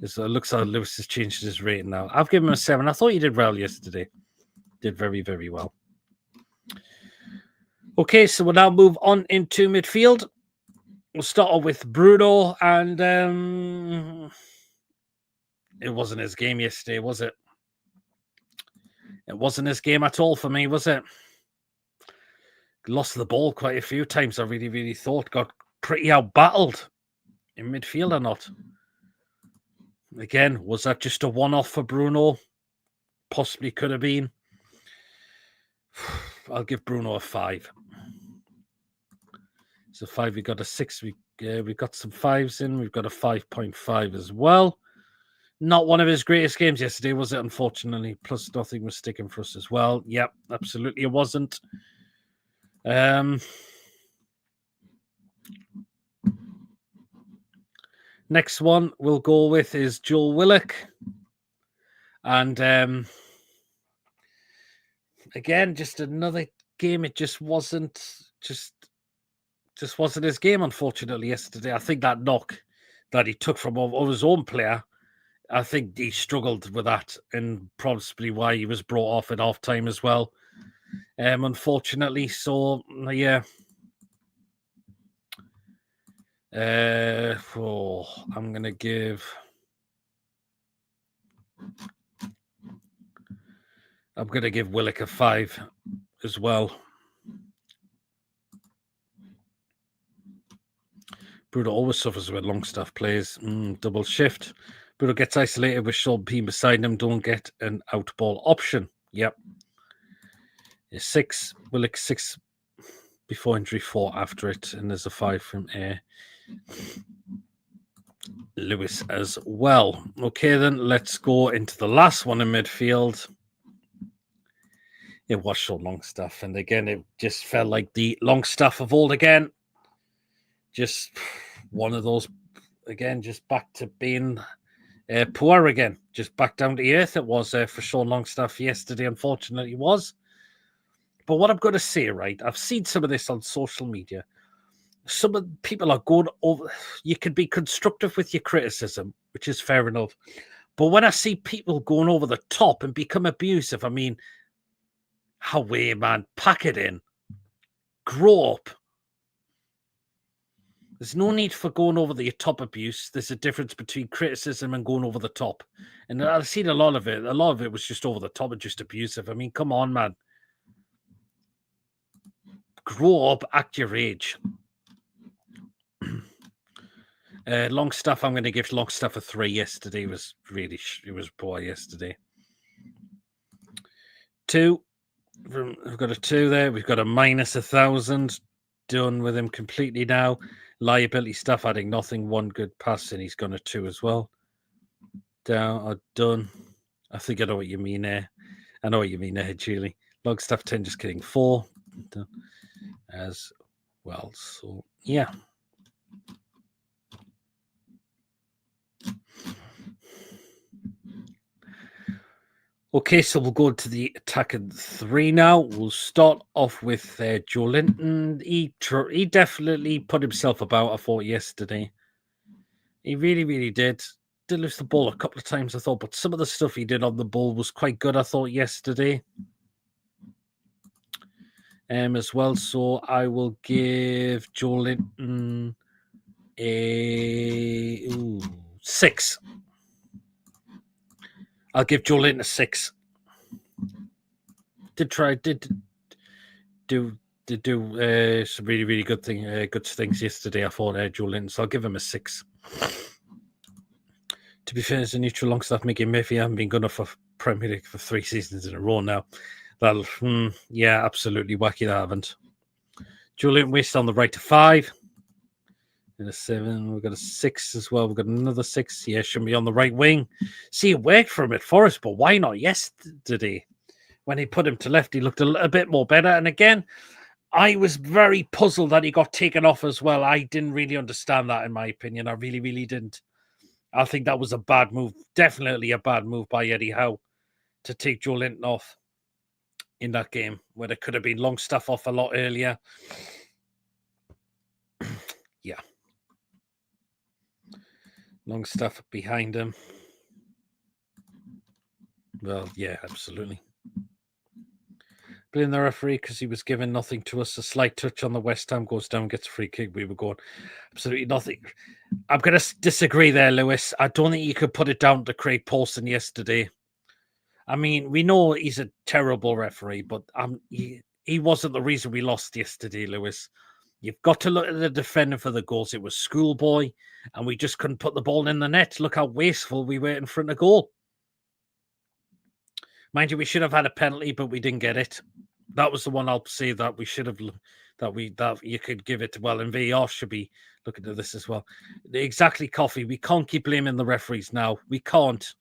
it looks like Lewis has changed his rating now. I've given him a 7. I thought he did well yesterday. Did very, very well. Okay, so we'll now move on into midfield. We'll start off with Bruno, and it wasn't his game yesterday, was it? It wasn't his game at all for me, was it? Lost the ball quite a few times, I really, really thought. Got pretty out-battled in midfield or not. Again, was that just a one-off for Bruno? Possibly could have been. I'll give Bruno a 5. So 5, we got a 6. We got some 5s in. We've got a 5.5 as well. Not one of his greatest games yesterday, was it? Unfortunately, plus nothing was sticking for us as well. Yep, absolutely, it wasn't. Next one we'll go with is Joel Willock, and again, just another game. It just wasn't wasn't his game, unfortunately, yesterday. I think that knock that he took from of his own player, I think he struggled with that, and probably why he was brought off at half time as well. Unfortunately, so yeah. I'm gonna give Willock a 5 as well. Bruno always suffers with Longstaff plays. Double shift. Bruno gets isolated with Sean P beside him. Don't get an out ball option. Yep. 6. Willock 6 before injury, 4 after it. And there's a 5 from Lewis as well. Okay, then let's go into the last one in midfield. It was Sean Longstaff. And again, it just felt like the Longstaff of old again. Just one of those, again, just back to being poor again. Just back down to earth it was for Sean Longstaff yesterday, unfortunately it was. But what I'm going to say, right, I've seen some of this on social media. Some of the people are going over, you can be constructive with your criticism, which is fair enough. But when I see people going over the top and become abusive, I mean, how way, man, pack it in. Grow up. There's no need for going over the top abuse. There's a difference between criticism and going over the top. And I've seen a lot of it. A lot of it was just over the top and just abusive. I mean, come on, man. Grow up, act your age. Longstaff, I'm going to give Longstaff a 3. Yesterday was really, it was poor yesterday. 2. We've got a 2 there. We've got a -1,000. Done with him completely now. Liability stuff, adding nothing. 1 good pass, and he's gone a 2 as well. down or done. I think I know what you mean there. I know what you mean there, Julie. Longstaff 10, just kidding. 4 done as well. So, yeah. Okay, so we'll go to the attacking 3 now. We'll start off with Joe Linton. He definitely put himself about, I thought, yesterday. He really, really did. Did lose the ball a couple of times, I thought, but some of the stuff he did on the ball was quite good, I thought, yesterday. As well, so I will give Joe Linton a 6. I'll give Joe Linton a 6. Did do some really, really good things yesterday, I thought, Joe Linton, so I'll give him a 6. To be fair, as a neutral Longstaff, Mickey Murphy haven't been good enough for Premier League for 3 seasons in a row now. Yeah, absolutely wacky they haven't. Joe Linton, we're still on the right to 5. And a 7. We've got a 6 as well. We've got another 6. Yeah, should be on the right wing. See, it worked for him at Forest, but why not yesterday? When he put him to left, he looked a little bit more better. And again, I was very puzzled that he got taken off as well. I didn't really understand that, in my opinion. I really, really didn't. I think that was a bad move. Definitely a bad move by Eddie Howe to take Joe Linton off in that game, where there could have been Longstaff off a lot earlier. Yeah. Longstaff behind him. Well, yeah, absolutely. Blame the referee because he was giving nothing to us. A slight touch on the West Ham goes down, gets a free kick. We were going absolutely nothing. I'm going to disagree there, Lewis. I don't think you could put it down to Craig Paulson yesterday. I mean, we know he's a terrible referee, but he wasn't the reason we lost yesterday, Lewis. You've got to look at the defender for the goals. It was Schoolboy, and we just couldn't put the ball in the net. Look how wasteful we were in front of goal. Mind you, we should have had a penalty, but we didn't get it. That was the one I'll say that we should have, that you could give it. Well, and VAR should be looking at this as well. Exactly, Coffee. We can't keep blaming the referees now. We can't.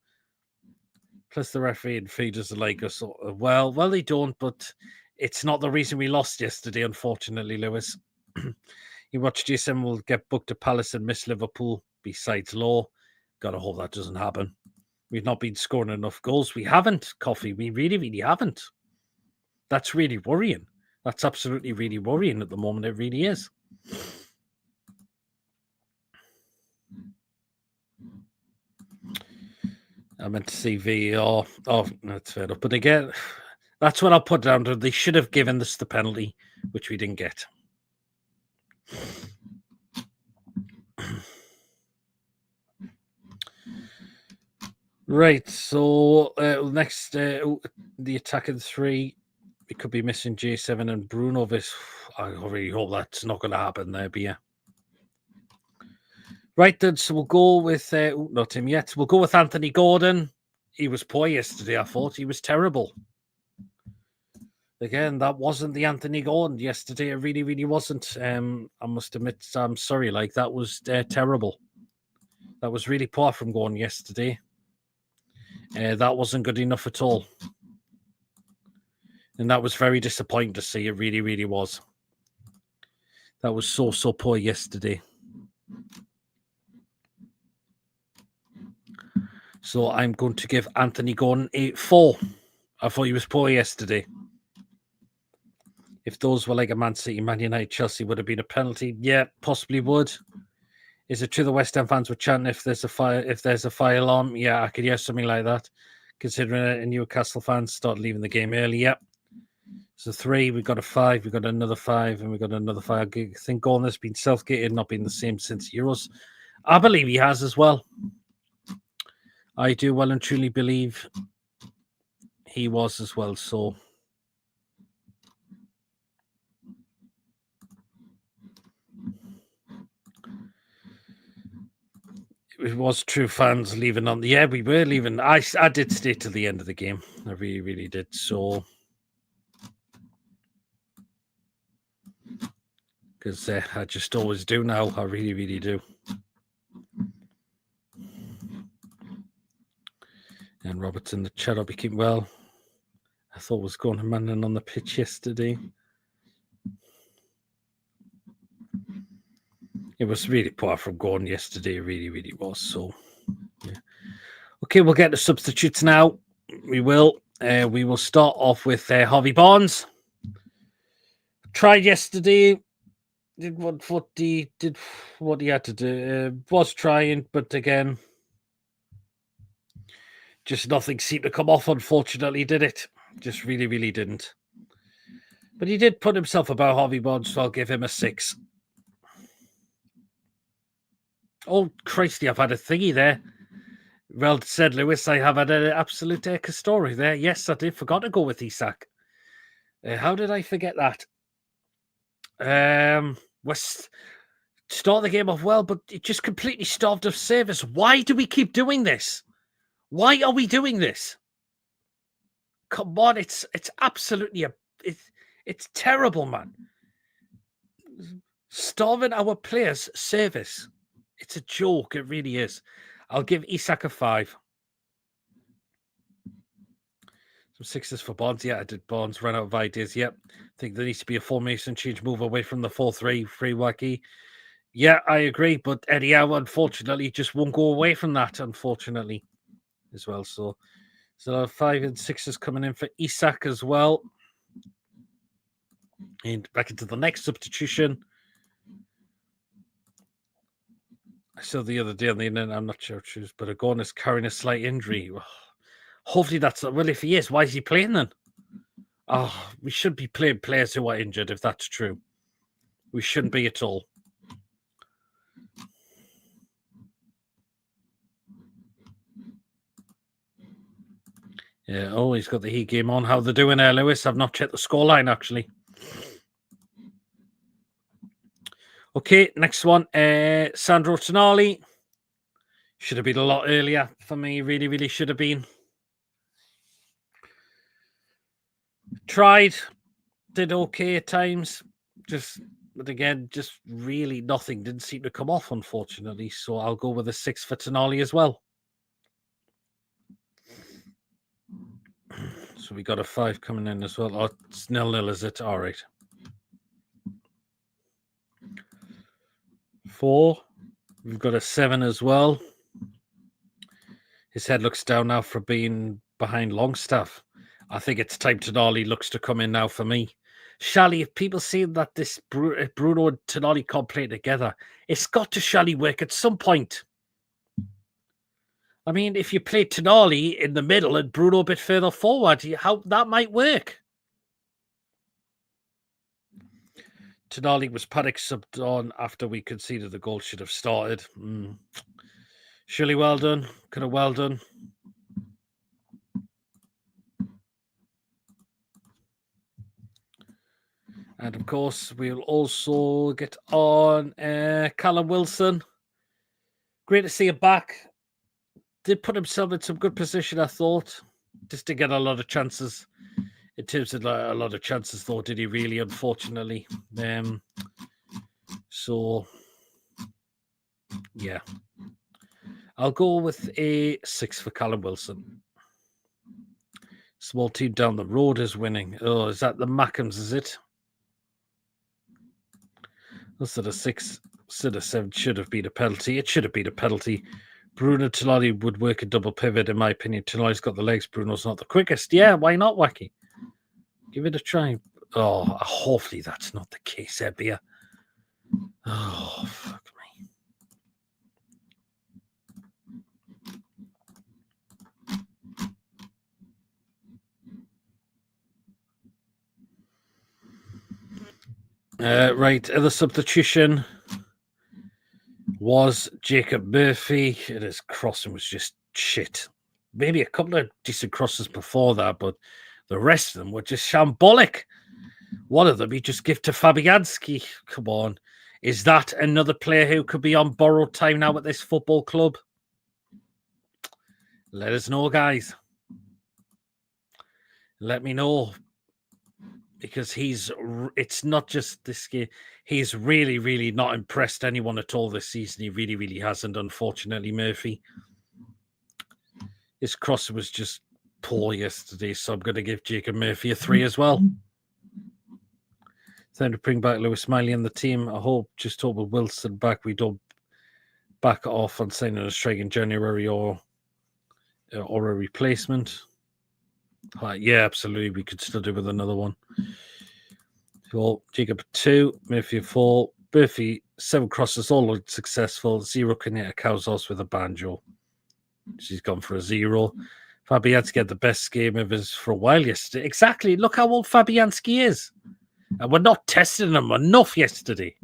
Plus, the referee and fee doesn't like us. Well, they don't, but it's not the reason we lost yesterday, unfortunately, Lewis. You watch GSM will get booked to Palace and miss Liverpool besides Law. Gotta hope that doesn't happen. We've not been scoring enough goals. We haven't, Coffee. We really, really haven't. That's really worrying. That's absolutely really worrying at the moment. It really is. I meant to see VAR. Oh, that's fair enough. But again, that's what I'll put down to. They should have given us the penalty, which we didn't get. Right, so next, the attacking 3, we could be missing J7 and Bruno. I really hope that's not going to happen there, but yeah. Right then, so we'll go with, not him yet, we'll go with Anthony Gordon. He was poor yesterday, I thought. He was terrible. Again, that wasn't the Anthony Gordon yesterday. It really, really wasn't. I must admit, I'm sorry, that was terrible. That was really poor from Gordon yesterday. That wasn't good enough at all. And that was very disappointing to see. It really, really was. That was so poor yesterday. So I'm going to give Anthony Gordon a 4. I thought he was poor yesterday. If those were like a Man City, Man United, Chelsea, would have been a penalty. Yeah, possibly would. Is it true the West Ham fans were chanting if there's a fire alarm? Yeah, I could hear something like that. Considering Newcastle fans started leaving the game early. Yeah. So 3, we got a 5, we got another 5, and we got another 5. I think Gordon has been Southgate, not been the same since Euros. I believe he has as well. I do well and truly believe he was as well. So it was true fans leaving on the. Yeah, we were leaving. I did stay to the end of the game. I really, really did. So because I just always do now. I really, really do. And Roberts in the chat, hope you keep well. I thought was going to man on the pitch yesterday. It was really poor from Gordon yesterday. It really, really was. So, yeah. Okay, we'll get the substitutes now. We will. We will start off with Harvey Barnes. Tried yesterday. Did what he had to do. Was trying, but again, just nothing seemed to come off. Unfortunately, did it? Just really, really didn't. But he did put himself above Harvey Barnes, so I'll give him a 6. Oh, Christy, I've had a thingy there. Well said, Lewis. I have had an absolute story there. Yes, I did. Forgot to go with Isak. How did I forget that? West start the game off well, but it just completely starved of service. Why do we keep doing this? Why are we doing this? Come on, it's absolutely it's terrible, man. Starving our players' service. It's a joke. It really is. I'll give Isak a 5. Some 6s for Barnes. Yeah, I did. Barnes ran out of ideas. Yep. I think there needs to be a formation change, move away from the 4-3-3 wacky. Yeah, I agree. But Eddie Howe, unfortunately, just won't go away from that, unfortunately, as well. So 5 and 6s coming in for Isak as well. And back into the next substitution. I saw the other day on the internet, I'm not sure if it was, but Agon is carrying a slight injury. Hopefully that's... Well, if he is, why is he playing then? Oh, we should be playing players who are injured, if that's true. We shouldn't be at all. Yeah, oh, he's got the Heat game on. How they're doing there, Lewis? I've not checked the scoreline, actually. Okay, next one. Sandro Tonali. Should have been a lot earlier for me. Really, really should have been. Tried. Did okay at times. But again, just really nothing. Didn't seem to come off, unfortunately. So I'll go with a 6 for Tonali as well. So we got a 5 coming in as well. Oh, it's 0-0, is it? All right. 4. We've got a 7 as well. His head looks down now for being behind Longstaff. I think it's time Tonali looks to come in now for me. Shally, if people see that this Bruno and Tonali can't play together, it's got to Shally work at some point. I mean, if you play Tonali in the middle and Bruno a bit further forward, how that might work. Tonali was panic subbed on after we conceded the goal. Should have started. Surely well done. Could have well done. And of course, we'll also get on Callum Wilson. Great to see him back. Did put himself in some good position, I thought. Just to get a lot of chances. In terms of a lot of chances, though, did he really, unfortunately. So, yeah. I'll go with a 6 for Callum Wilson. Small team down the road is winning. Oh, is that the Mackhams, is it? Instead of 6, instead of 7, should have been a penalty. It should have been a penalty. Bruno Tonali would work a double pivot, in my opinion. Tonali's got the legs. Bruno's not the quickest. Yeah, why not, Wacky? Give it a try. Oh, hopefully that's not the case, Ebia. Oh, fuck me. Right, other substitution was Jacob Murphy. His crossing was just shit. Maybe a couple of decent crosses before that, but the rest of them were just shambolic. One of them he just gave to Fabianski. Come on. Is that another player who could be on borrowed time now at this football club? Let us know, guys. Let me know. Because it's not just this game. He's really, really not impressed anyone at all this season. He really, really hasn't, unfortunately, Murphy. His cross was just poor yesterday, so I'm going to give Jacob Murphy a 3 as well. Time to bring back Lewis Miley in the team. I hope, with Wilson back, we don't back off on signing a strike in January or a replacement. Yeah, absolutely. We could still do with another one. So Jacob 2, Murphy 4, Murphy 7 crosses, all successful. 0 can hit a cow's horse with a banjo. She's gone for a 0. Fabianski had the best game of his for a while yesterday. Exactly. Look how old Fabianski is. And we're not testing him enough yesterday.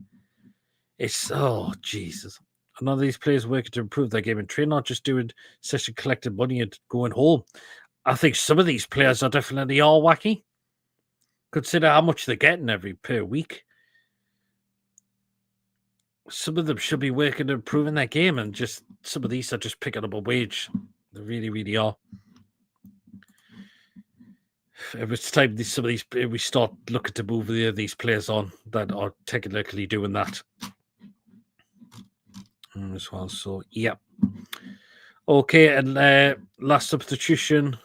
It's, oh, Jesus. None of these players working to improve their game and train, not just doing session collecting money and going home. I think some of these players are definitely all wacky. Consider how much they're getting per week. Some of them should be working to improving their game, and just some of these are just picking up a wage. They really, really are. It's time some of these we start looking to move these players on that are technically doing that as well. So, yeah. Okay, and last substitution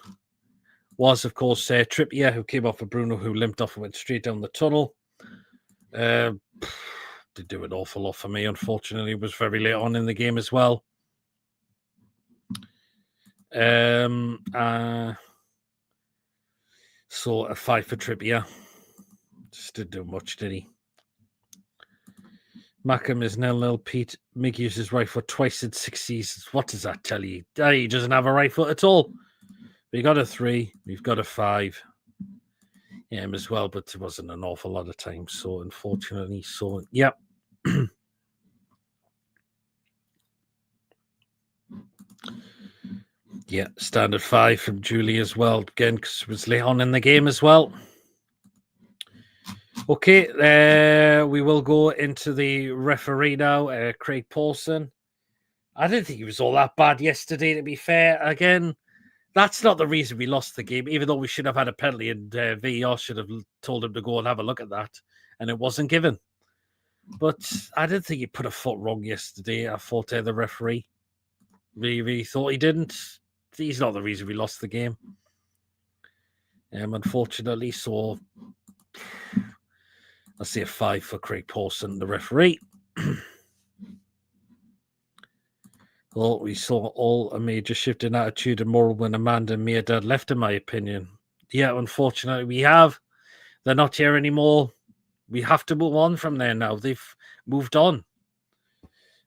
was, of course, Trippier, who came off of Bruno, who limped off and went straight down the tunnel. Did do an awful lot for me, unfortunately. It was very late on in the game as well. So a 5 for Trippier. Just didn't do much, did he? Mackham is 0-0. Pete Mig used his right foot twice in 6 seasons. What does that tell you? He doesn't have a right foot at all. We got a 3. We've got a 5. Yeah, him as well, but it wasn't an awful lot of time. So, unfortunately, yeah. Yeah, standard 5 from Julie as well. Again, because it was late on in the game as well. Okay, we will go into the referee now, Craig Paulson. I didn't think he was all that bad yesterday, to be fair. Again, that's not the reason we lost the game, even though we should have had a penalty, and VAR should have told him to go and have a look at that, and it wasn't given. But I didn't think he put a foot wrong yesterday. I thought the referee really thought he didn't. He's not the reason we lost the game. Unfortunately, so I'll say a 5 for Craig Paulson, the referee. Well, we saw a major shift in attitude and moral when Amanda and Mia left, in my opinion. Yeah, unfortunately, we have. They're not here anymore. We have to move on from there now. They've moved on.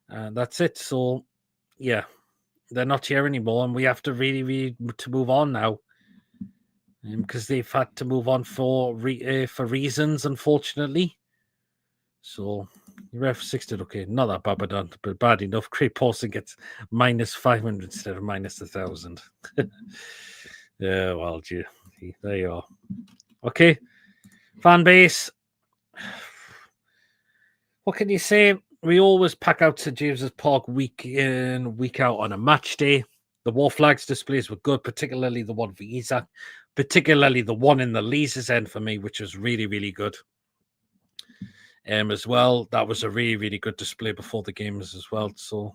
And that's it. So, yeah, they're not here anymore, and we have to really to move on now. Because they've had to move on for reasons, unfortunately. So, ref 60, okay, not that bad, but bad enough. Craig Paulson gets minus 500 instead of minus 1,000. Yeah, well, gee, there you are. Okay, fan base. What can you say? We always pack out St. James's Park week in, week out on a match day. The War Flags displays were good, particularly the one for Isak, particularly the one in the Leazes end for me, which was really good. As well, that was a really good display before the games as well. So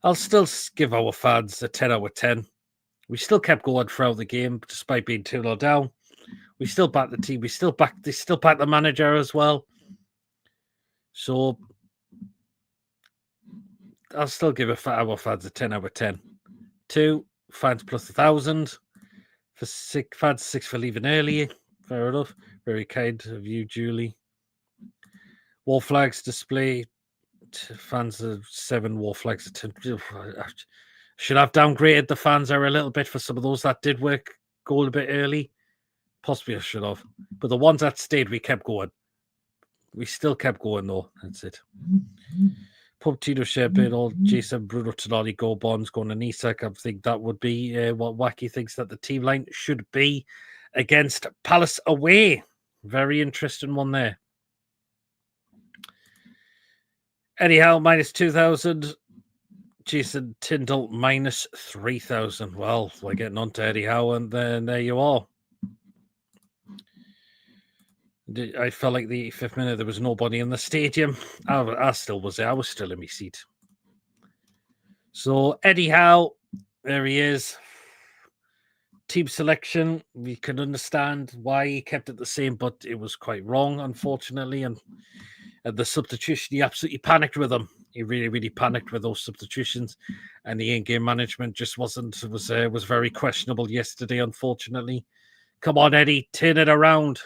I'll still give our fans a 10 out of 10. We still kept going throughout the game despite being 2-0 down. We still back the team. They still back the manager as well. So I'll still give our fans a 10 out of 10. 2 fans plus 1,000. For 6 fans, 6 for leaving early. Fair enough. Very kind of you, Julie. War Flags display. Fans of 7, War Flags of 10. Should have downgraded the fans there a little bit for some of those that did go a bit early. Possibly I should have. But the ones that stayed, we kept going. We still kept going, though. That's it. Pub Tito Shepard, all Jason, Bruno Tonali, Go Bonds, going to Isak. I think that would be what Wacky thinks that the team line should be against Palace away. Very interesting one there. Anyhow, minus 2,000. Jason Tyndall, minus 3,000. Well, we're getting on to Eddie Howe, and then there you are. I felt like the 5th minute there was nobody in the stadium. I still was there. I was still in my seat. So Eddie Howe, there he is. Team selection, we can understand why he kept it the same, but it was quite wrong, unfortunately. And the substitution, he absolutely panicked with them. He really, really panicked with those substitutions, and the in-game management just was very questionable yesterday, unfortunately. Come on, Eddie, turn it around.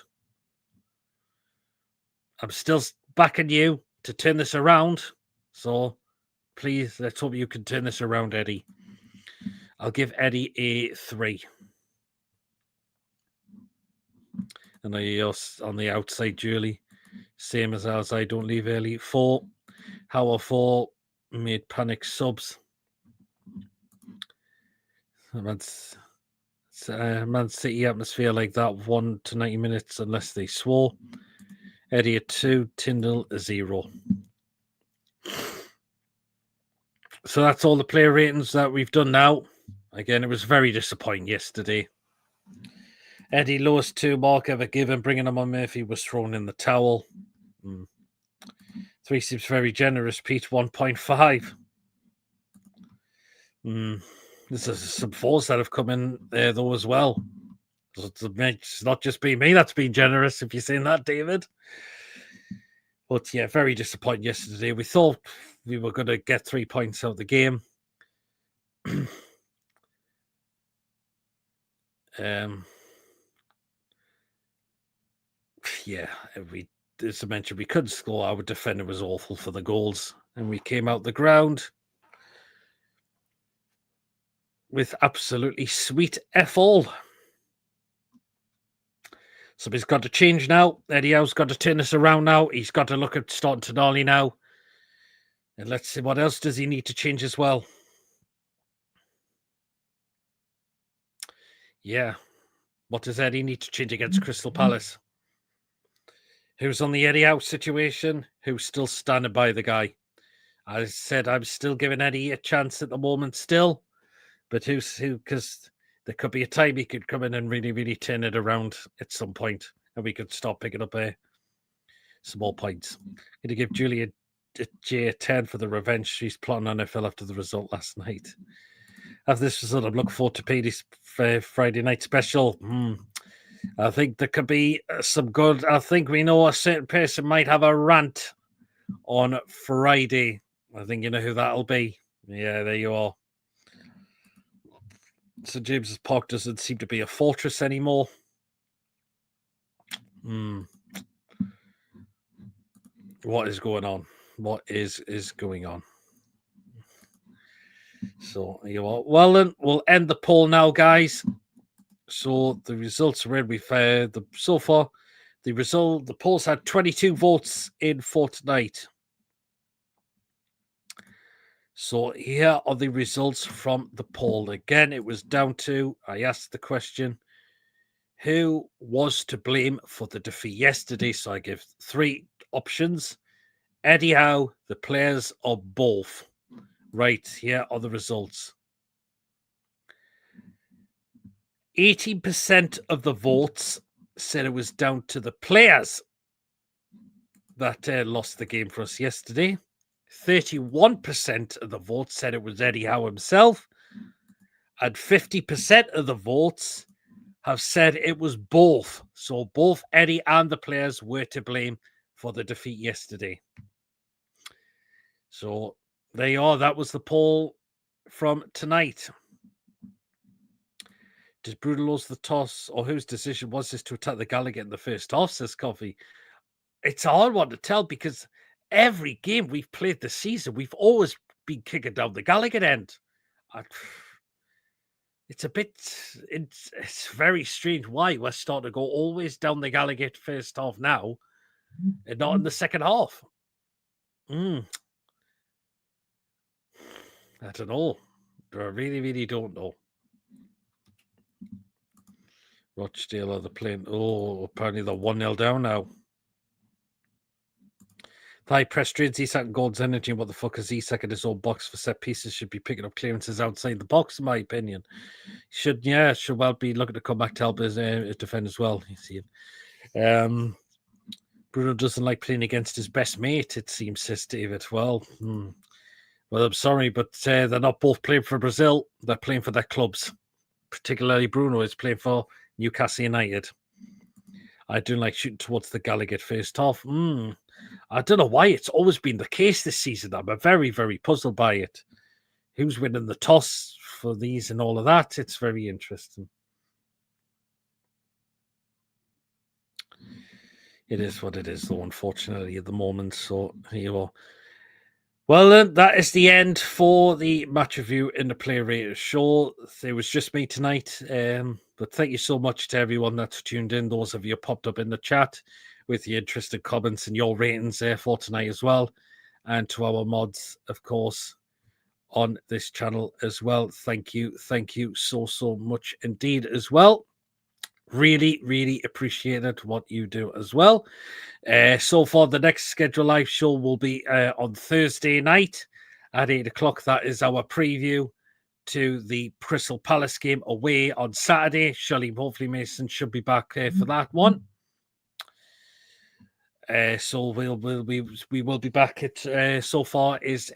I'm still backing you to turn this around, so please, let's hope you can turn this around, Eddie. I'll give Eddie a 3. And on the outside, Julie, same as ours. I don't leave early. 4. Howard 4 made panic subs. Man City atmosphere like that, 1 to 90 minutes unless they swore. Eddie at 2, Tyndall a 0. So that's all the player ratings that we've done now. Again, it was very disappointing yesterday. Eddie, lowest 2 mark ever given. Bringing him on Murphy was thrown in the towel. 3 seems very generous. Pete, 1.5. There's some 4s that have come in there, though, as well. It's not just been me that's been generous, if you're saying that, David. But yeah, very disappointing yesterday. We thought we were going to get 3 points out of the game. Yeah, as I mentioned, we couldn't score. Our defender was awful for the goals, and we came out the ground with absolutely sweet F all. So he's got to change now. Eddie Howe's got to turn this around now. He's got to look at starting Tonali now. And let's see, what else does he need to change as well? Yeah. What does Eddie need to change against Crystal Palace? Who's on the Eddie Howe situation? Who's still standing by the guy? I said I'm still giving Eddie a chance at the moment still. But who? Because there could be a time he could come in and really, really turn it around at some point, and we could start picking up some more points. I'm going to give Julia a 10 for the revenge she's plotting on NFL after the result last night. After this result, I'm looking forward to Petey's Friday night special. I think there could be some good. I think we know a certain person might have a rant on Friday. I think you know who that'll be. Yeah, there you are. St. James's Park doesn't seem to be a fortress anymore. What is going on? What is going on? So you are well. Then we'll end the poll now, guys. So the results are in. We've so far the polls had 22 votes in for tonight. So here are the results from the poll. Again, it was down to, I asked the question, who was to blame for the defeat yesterday? So I give 3 options. Eddie Howe, the players, or both. Right, here are the results. 18% of the votes said it was down to the players that lost the game for us yesterday. 31% of the votes said it was Eddie Howe himself. And 50% of the votes have said it was both. So both Eddie and the players were to blame for the defeat yesterday. So there you are. That was the poll from tonight. Did Bruno lose the toss, or whose decision was this to attack the Gallagher in the first half, says Coffee? It's a hard one to tell because every game we've played this season, we've always been kicking down the Gallagher end. It's very strange why we're starting to go always down the Gallagher first half now and not in the second half. I don't know. I really, really don't know. Rochdale are the playing. Oh, apparently they're 1-0 down now. Thigh press drains Isak and Gordon's energy. What the fuck is Isak in his own box for set pieces? Should be picking up clearances outside the box, in my opinion. Should well be looking to come back to help his defend as well. You see it. Bruno doesn't like playing against his best mate, it seems, says David. Well, Well, I'm sorry, but they're not both playing for Brazil. They're playing for their clubs. Particularly Bruno is playing for Newcastle United. I do like shooting towards the Gallagher first half. I don't know why it's always been the case this season. I'm very, very puzzled by it. Who's winning the toss for these and all of that? It's very interesting. It is what it is, though, unfortunately, at the moment. So here you are. Well, then, that is the end for the match review in the Player Raters show. It was just me tonight. But thank you so much to everyone that's tuned in. Those of you popped up in the chat with your interesting comments and your ratings there for tonight as well. And to our mods, of course, on this channel as well. Thank you. Thank you so much indeed as well. Really, really appreciated what you do as well. So far, the next scheduled live show will be on Thursday night at 8 o'clock. That is our preview to the Crystal Palace game away on Saturday. Hopefully Mason should be back for that one. So we will be back at so far is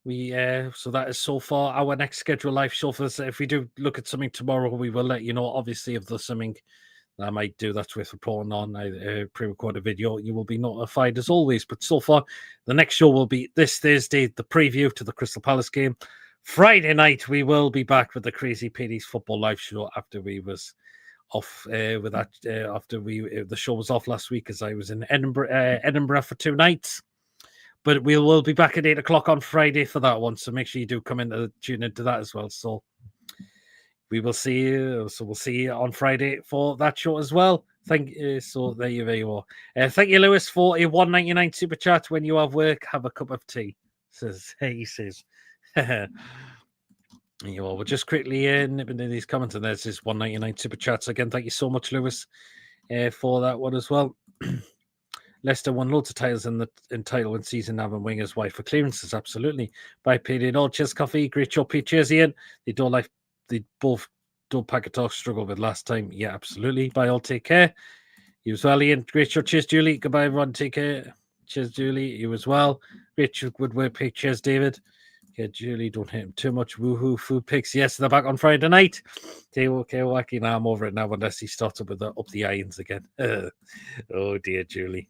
so that is so far our next scheduled live show. For this. If we do look at something tomorrow, we will let you know. Obviously, if there's something that I might do that's worth reporting on, I pre-record a video, you will be notified as always. But so far, the next show will be this Thursday, the preview to the Crystal Palace game. Friday night, we will be back with the Crazy Paddies football live show after we was off with that. After the show was off last week, as I was in Edinburgh for 2 nights. But we will be back at 8 o'clock on Friday for that one. So make sure you do come in to tune into that as well. So we will see you. So we'll see you on Friday for that show as well. Thank you. So there you are. Thank you, Lewis, for a $1.99 super chat. When you have work, have a cup of tea. He says. You all. We'll just quickly nip into these comments, and there's his $1.99 super chats again. Thank you so much, Lewis, for that one as well. Leicester won loads of titles in title when season having wingers wide for clearances. Absolutely. By period all. Cheers, Coffee. Great job, Pete. Cheers, Ian. They both don't pack a talk struggle with last time. Yeah, absolutely. Bye all. Take care. You as well, Ian. Great show. Cheers, Julie. Goodbye, everyone. Take care. Cheers, Julie. You as well. Great show. Good work, Pete. Cheers, David. Okay, Julie, don't hit him too much. Woohoo, food picks. Yes, they're back on Friday night. Okay, wacky. Now I'm over it now unless he starts up with up the irons again. Oh, dear, Julie.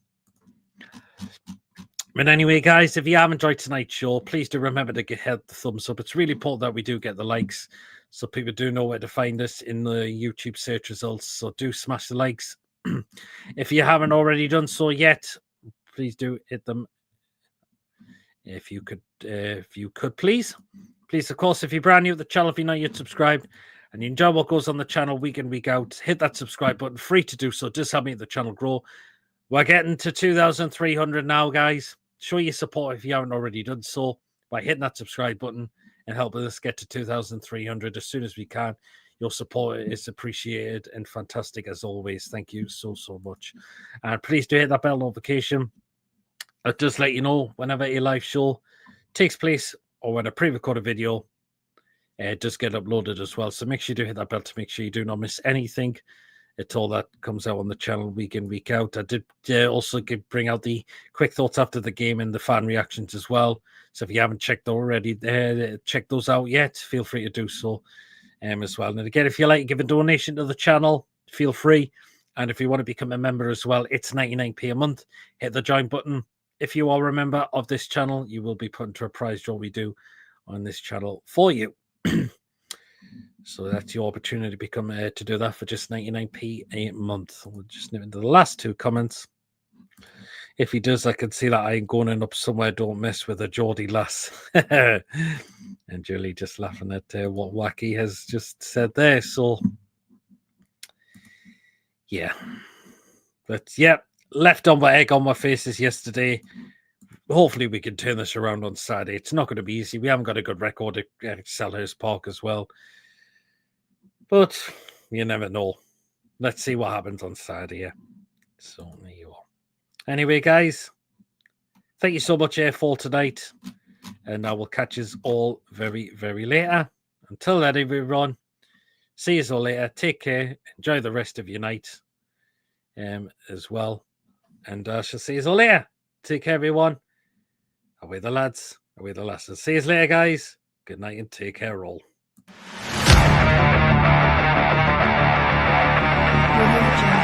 But anyway, guys, if you have enjoyed tonight's show, please do remember to hit the thumbs up. It's really important that we do get the likes so people do know where to find us in the YouTube search results. So do smash the likes. If you haven't already done so yet, please do hit them. If you could, please. Please, of course, if you're brand new to the channel, if you're not yet subscribed and you enjoy what goes on the channel week in, week out, hit that subscribe button. Free to do so. Just help me the channel grow. We're getting to 2,300 now, guys. Show your support if you haven't already done so by hitting that subscribe button and helping us get to 2,300 as soon as we can. Your support is appreciated and fantastic as always. Thank you so much. And please do hit that bell notification. I'll just let you know whenever a live show takes place or when a pre-recorded video does get uploaded as well. So make sure you do hit that bell to make sure you do not miss anything at all that comes out on the channel week in, week out. I did also bring out the quick thoughts after the game and the fan reactions as well. So if you haven't checked already, check those out yet, feel free to do so as well. And again, if you like to give a donation to the channel, feel free. And if you want to become a member as well, it's 99p a month. Hit the join button. If you are a member of this channel, you will be put into a prize draw we do on this channel for you. So that's your opportunity to become to do that for just 99p a month. We'll just nip into the last 2 comments. If he does, I can see that I'm going up somewhere. Don't mess with a Geordie lass. And Julie just laughing at what Wacky has just said there. So, yeah. But, yeah, left on my egg on my faces yesterday. Hopefully we can turn this around on Saturday. It's not going to be easy. We haven't got a good record at Selhurst Park as well. But you never know. Let's see what happens on Saturday. Yeah. So there you are. Anyway, guys, thank you so much for tonight. And I will catch you all very, very later. Until then, everyone, see you all later. Take care. Enjoy the rest of your night as well. And I shall see you all later. Take care, everyone. Away the lads. Away the lasses. See you later, guys. Good night and take care all. Audio Jungle.